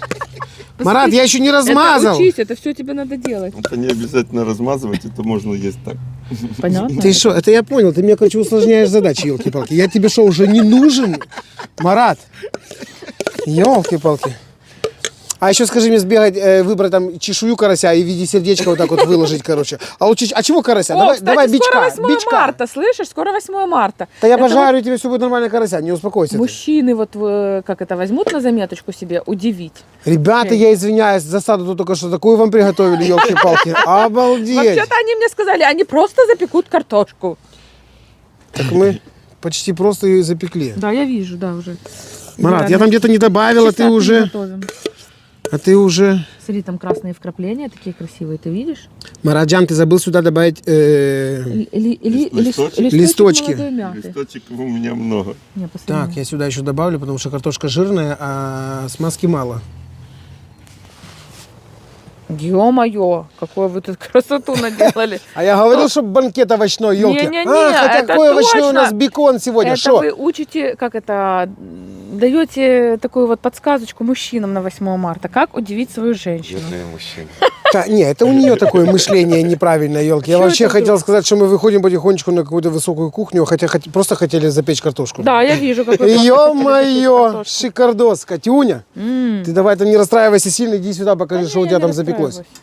Марат, я еще не размазал. Это учись, это все тебе надо делать. Это не обязательно размазывать, это можно есть так. Понятно? Ты что, это я понял, ты мне, короче, усложняешь задачи, елки-палки. Я тебе что, уже не нужен? Марат, елки-палки. А еще скажи мне сбегать, выбрать там чешую карася и в виде сердечка вот так вот выложить, короче. А лучше, а чего карася? О, Давай, кстати, давай скоро бичка, 8 бичка. марта, слышишь? Скоро 8 марта. Да я Это пожарю, тебе все будет нормально карася, не успокойся. вот ты. мужчины вот как это возьмут на заметочку себе удивить. Ребята, я извиняюсь, засаду тут только что такую вам приготовили, елки-палки. Обалдеть. Вообще-то они мне сказали, они просто запекут картошку. Так мы почти просто ее запекли. Да, я вижу, да, уже. Марат, я там где-то не добавила, ты уже... Готовим. А ты уже... Смотри, там красные вкрапления, такие красивые, ты видишь? Мараджан, ты забыл сюда добавить... Листочки. Листочки. молодой мяты. Листочек у меня много. Не, посмотри. Так, я сюда еще добавлю, потому что картошка жирная, а смазки мало. Ё-моё, какую вы тут красоту наделали. А я говорил, что банкет овощной, елки. Не-не-не, хотя это какой овощной у точно. нас бекон сегодня, Это что? вы учите, как это, даете такую вот подсказочку мужчинам на 8 марта, как удивить свою женщину. Бедные мужчины. Да, не, это у нее такое мышление неправильное, елки. Я Чё вообще это хотел вдруг? сказать, что мы выходим потихонечку на какую-то высокую кухню, хотя просто хотели запечь картошку. Да, я вижу, как вы просто хотели Ё-моё, запечь картошку. шикардос, Катюня. Ты давай там не расстраивайся сильно, иди сюда, покажи, Да что не, у тебя я не там запеклось. расстраиваюсь.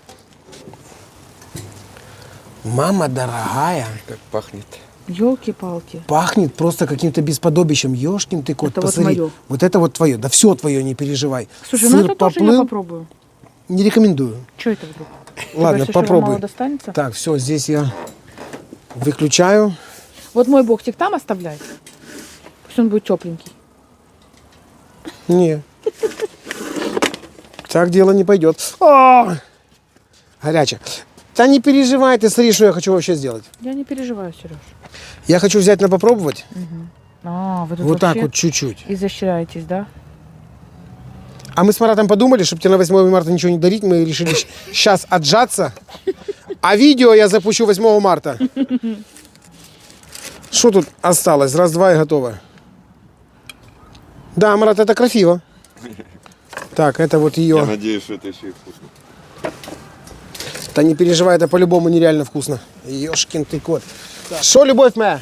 Мама дорогая, Как пахнет. Ёлки-палки. пахнет просто каким-то бесподобищем. Ёшкин ты кот, Это вот посмотри. моё. Вот это вот твое. Да все твое, не переживай. Слушай, ну это тоже я поплыл, попробую. не рекомендую. Что это вдруг? Ты Ладно, боишься, что вам попробуй. мало достанется? Так, все, здесь я выключаю. Вот мой боксик там оставляй. Пусть он будет тепленький. Не. Так дело не пойдет. А! Горячее. Да не переживай, ты смотри, что я хочу вообще сделать. Я не переживаю, Сереж. Я хочу взять на попробовать. А, вы тут Вот так вообще вот чуть-чуть. изощряетесь, да? А мы с Маратом подумали, чтобы тебе на 8 марта ничего не дарить, мы решили сейчас отжаться. А видео я запущу 8 марта. Что тут осталось? Раз, два и готово. Да, Марат, это красиво. Так, это вот Я ее. надеюсь, что это еще и вкусно. Да не переживай, это по-любому нереально вкусно. Ёшкин ты кот. Что, любовь моя?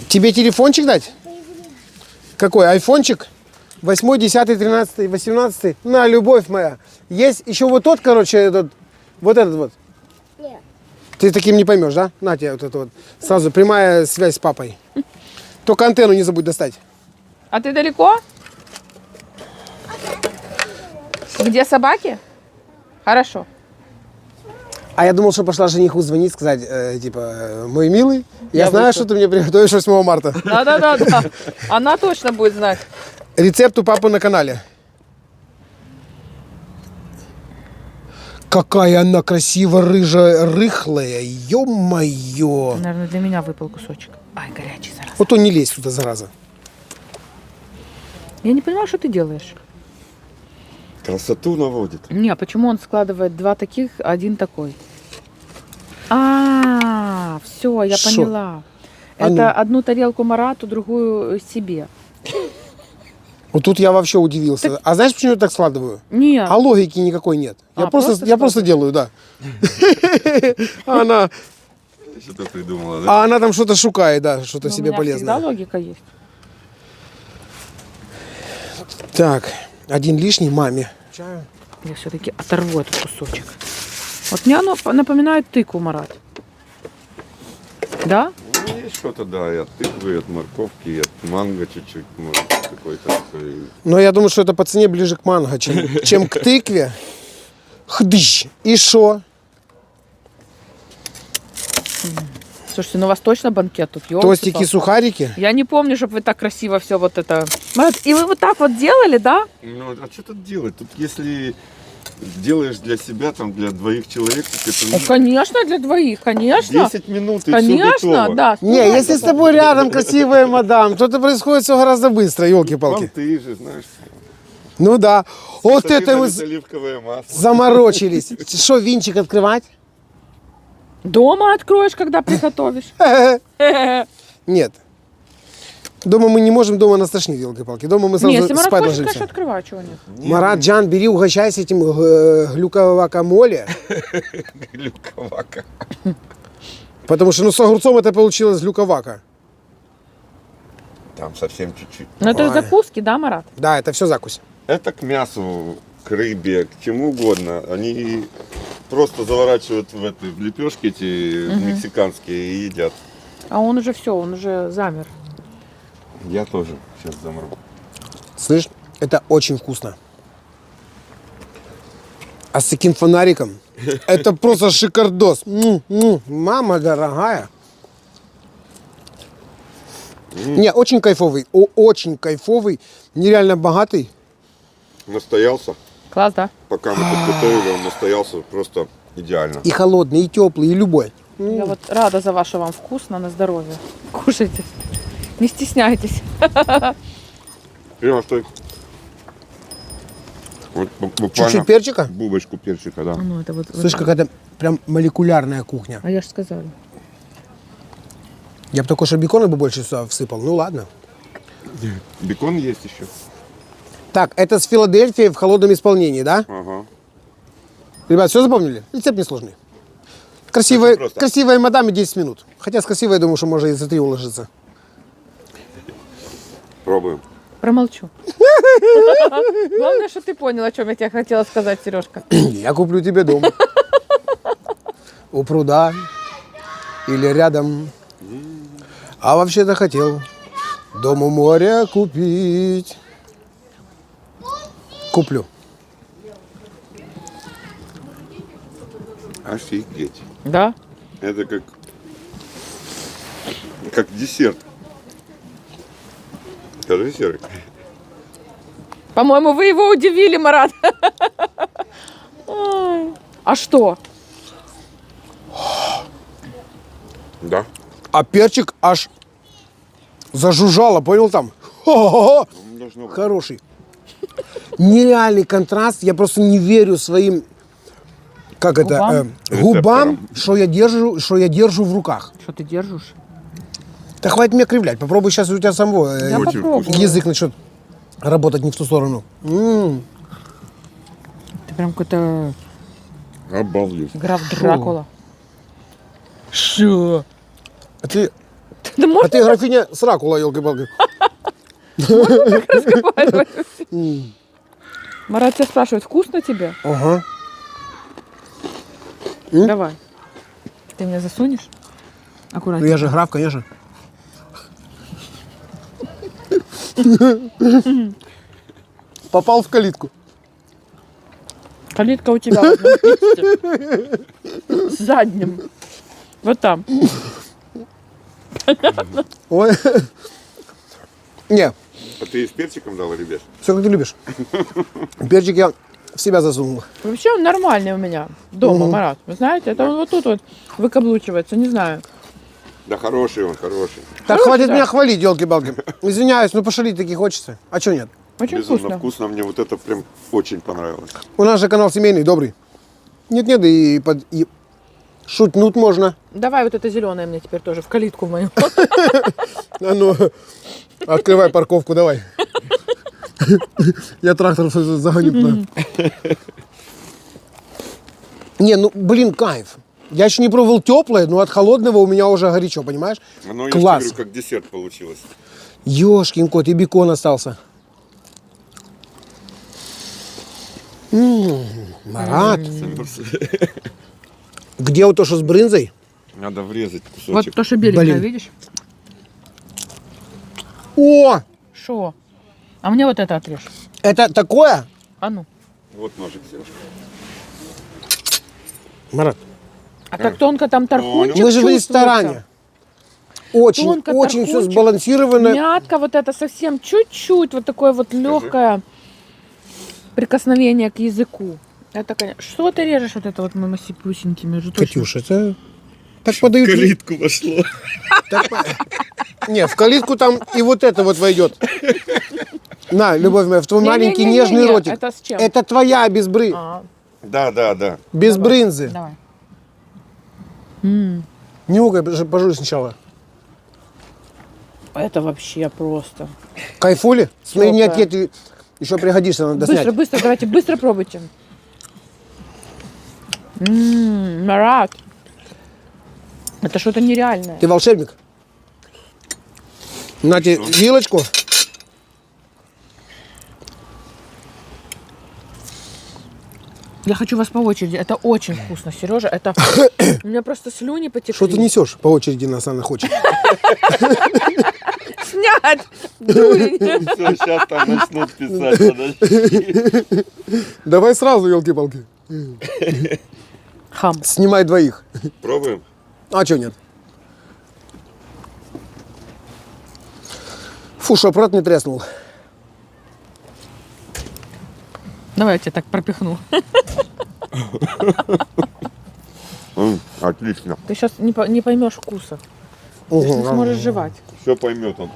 Тебе телефончик дать? Какой? Айфончик? 8, 10, 13, 18. На, любовь моя. Есть еще вот тот, короче, этот, вот этот вот. Нет. Ты таким не поймешь, да? На тебе вот это вот. Сразу прямая связь с папой. Только антенну не забудь достать. А ты далеко? Где собаки? Хорошо. А я думал, что пошла жениху звонить, сказать, типа, мой милый, я Я знаю, вышел. что ты мне приготовишь 8 марта. Да. Она точно будет знать. Рецепт у папы на канале. Какая она красиво рыжая, рыхлая, ё-моё. Наверное, для меня выпал кусочек. Ай, горячий, зараза. Вот он не лезь сюда, зараза. Я не понимаю, что ты делаешь. Красоту наводит. Не, почему он складывает два таких, один такой? А, все, я Шо? поняла. А ну. Это одну тарелку Марату, другую себе. Вот тут я вообще удивился. А знаешь, почему я так складываю? Нет. А логики никакой нет. Я просто просто делаю, да. Она, Что-то придумала, да? а она там что-то шукает, да, что-то Ну, у себе меня всегда полезное. логика есть. Так, один лишний маме. Я все-таки оторву этот кусочек. Вот мне оно напоминает тыкву, Марат. Да? Ну, есть что-то, да, и от тыквы, и от морковки, и от манго чуть-чуть, может, какой-то такой. Но я думаю, что это по цене ближе к манго, чем к тыкве. Хдыщ. И шо? Слушайте, ну у вас точно банкет тут, ёлки-палки. Тостики, сухарики? Я не помню, чтобы вы так красиво все вот это... Марат, и вы вот так вот делали, да? Ну, а что тут делать? Тут если делаешь для себя, там, для двоих человек, так это Ну, конечно, для двоих, конечно. 10 минут и все Конечно, готово. да. Не, если с тобой рядом красивая мадам, то это происходит все гораздо быстро, елки-палки. Понты же, знаешь. Ну да. Вот это мы Солили оливковое масло. заморочились. Что, винчик открывать? Дома откроешь, когда приготовишь. Нет. Дома мы не можем, дома нас тошнит, елки-палки. Дома мы Не, сразу если Марат спать хочет, конечно, ложимся. открывай, чего нет. Марат, Джан, бери, угощайся этим глюковакамоле. Глюковака. Потому что, ну, с огурцом это получилось глюковака. Там совсем чуть-чуть. Ну, это Ой. закуски, да, Марат? Да, это все закусь. Это к мясу, к рыбе, к чему угодно. Они просто заворачивают в лепешки эти мексиканские и едят. А он уже все, он уже замер. Я тоже сейчас замру. Слышь, это очень вкусно. А с таким фонариком это просто шикардос. Мама дорогая. Не, очень кайфовый, очень кайфовый, нереально богатый. Настоялся. Класс, да? Пока мы тут готовили, он настоялся просто идеально. И холодный, и теплый, и любой. Я вот рада за ваше вам вкусно, на здоровье. Кушайте. Не стесняйтесь. Прямо стой. Вот буквально Чуть-чуть перчика. бубочку перчика, да. Ну, это вот. Слышь, какая-то прям молекулярная кухня. А я же сказала. Я бы только что бекона бы больше сюда всыпал. Ну ладно. Бекон есть еще. Так, это с Филадельфией в холодном исполнении, да? Ага. Ребят, все запомнили? Рецепт несложный. Красивая, Очень просто. красивая мадам и 10 минут. Хотя с красивой, я думаю, что можно и за 3 уложиться. Пробуем. Промолчу. Главное, что ты понял, о чем я тебе хотела сказать, Сережка. Я куплю тебе дом. У пруда. Или рядом. А вообще-то хотел дом у моря купить. Куплю. Офигеть. Да? Это как десерт. Скажи, Серый. По-моему, вы его удивили, Марат. Ой. А что? Да. А перчик аж зажужжало, понял там? Хо-хо-хо. Должно быть. Хороший. Нереальный контраст. Я просто не верю своим, как это, Губам? губам, что я держу в руках. Что ты держишь? Да хватит меня кривлять. Попробуй сейчас у тебя самого Я Очень попробую. язык начнет работать не в ту сторону. Ты прям какой-то Обалдеть. граф Дракула. Что? А ты Да можно графиня Сракула, елки-палки. разговаривать? Марат тебя спрашивает, вкусно тебе? Ага. Давай. Ты меня засунешь? Ну Аккуратно. я же граф, конечно. Попал в калитку. Калитка у тебя в одном месте. С задним. Вот там. Ой. Не, А ты с перчиком дал или без? все как ты любишь. Перчик я в себя засунул. Вообще он нормальный у меня дома, Марат. Вы знаете, это он вот тут вот выкаблучивается, не знаю. Да хороший он, хороший. Так, Хороший, хватит да. меня хвалить, елки-палки. Извиняюсь, ну пошалить таки хочется. А что нет? Очень Безумно вкусно. вкусно. Мне вот это прям очень понравилось. У нас же канал семейный, добрый. Нет-нет, и шутнуть можно. Давай вот это зеленое мне теперь тоже в калитку мою. А ну, открывай парковку, давай. Я трактор загоню туда. Не, ну, блин, кайф. Я еще не пробовал теплое, но от холодного у меня уже горячо, понимаешь? Ну, я же Класс. говорю, как десерт получилось. Ёшкин кот, и бекон остался. Марат, где вот то, что с брынзой? Надо врезать Вот кусочек. то, что беленькое, Блин. видишь? О, Шо? А мне вот это отрежь. это такое? А ну. Вот ножик, Сережка. Марат, А так тонко там тархунчик мы же в чувствуется. ресторане. Очень, Тонко, очень все тархунчик. сбалансировано. Мятка вот это совсем чуть-чуть, вот такое вот легкое прикосновение к языку. Это, конечно. Что ты режешь вот это вот мамасипусенький между Катюш, это так подают. Калитку вошло. Так Не, в калитку там и вот это вот войдет. На, любовь моя, в твой маленький Не-не-не-не-не, нежный ротик. это с чем? Это твоя без Да. без брынзы. Давай. Нюхай, пожуй сначала. Это вообще просто. Кайфули? Смотри, не Тёплая. отъедь, еще пригодишься, надо Быстро, снять. быстро, давайте, быстро пробуйте. Марат. Это что-то нереальное. Ты волшебник? На тебе вилочку. Я хочу вас по очереди. Это очень вкусно, Сережа. Это у меня просто слюни потекли. Что ты несешь? По очереди нас она хочет. Снять! Дурень. Все, сейчас там начнут писать, подожди. Давай сразу, елки-палки. Хам. Снимай двоих. Пробуем? А что нет? Фу, чтоб рот не треснул. Давай я тебя так пропихну. Отлично. Ты сейчас не поймешь вкуса. Ты ж не сможешь жевать. Все поймет он.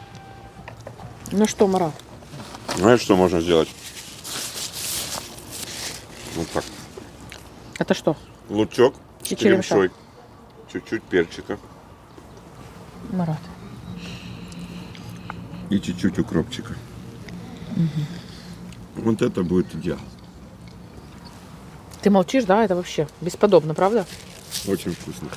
Ну что, Марат? Знаешь, что можно сделать? Вот так. Это что? Лучок с И черемша. черемшой. Чуть-чуть перчика. Марат. И чуть-чуть укропчика. Вот это будет идеал. Ты молчишь, да? Это вообще бесподобно, правда? Очень вкусно.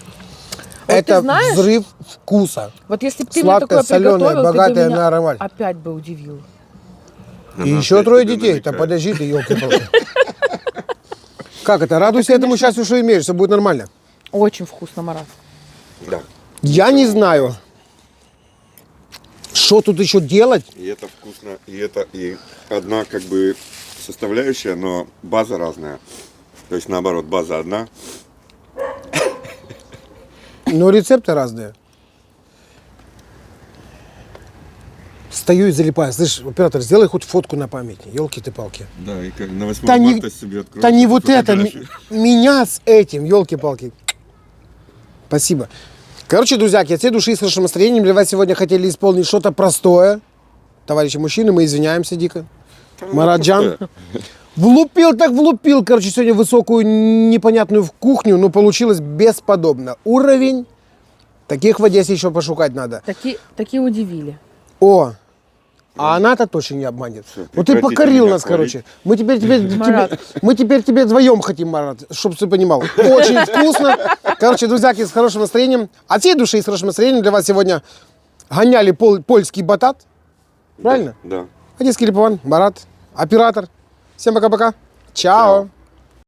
Вот Это ты знаешь, взрыв вкуса. вот если бы ты Сладкое, мне такое соленое, приготовил, богатое ты бы меня на аромат. опять бы удивил. И Она еще опять 3 тебя детей. Да намекает. подожди ты, елки-палки. Как это? Радуйся этому счастью, что имеешь, все будет нормально. Очень вкусно, Марат. Да. Я не знаю, что тут еще делать. И это вкусно, и одна как бы составляющая, но база разная. То есть наоборот, база одна. Но рецепты разные. Стою и залипаю. Слышь, оператор, сделай хоть фотку на память. Елки ты палки. Да, и как на 8 Да не, марта себе открою. да не вот это, фотографию. меня с этим, елки-палки. Спасибо. Короче, друзьяки, от всей души и с хорошим настроением для вас сегодня хотели исполнить что-то простое. Товарищи мужчины, мы извиняемся дико. Мараджан. Влупил так влупил, короче, сегодня высокую непонятную в кухню, но получилось бесподобно. Уровень, таких в Одессе еще пошукать надо. Такие удивили. О, а она-то точно не обманет. Вот ты прекратите покорил меня нас, хвалить. короче. Мы теперь Марат. мы теперь тебе вдвоем хотим, Марат, чтобы ты понимал. Очень вкусно. Короче, друзьяки, с хорошим настроением. От всей души и с хорошим настроением для вас сегодня гоняли польский батат. Правильно? Да. Одесский Липован, Марат, оператор. Всем пока-пока. Чао.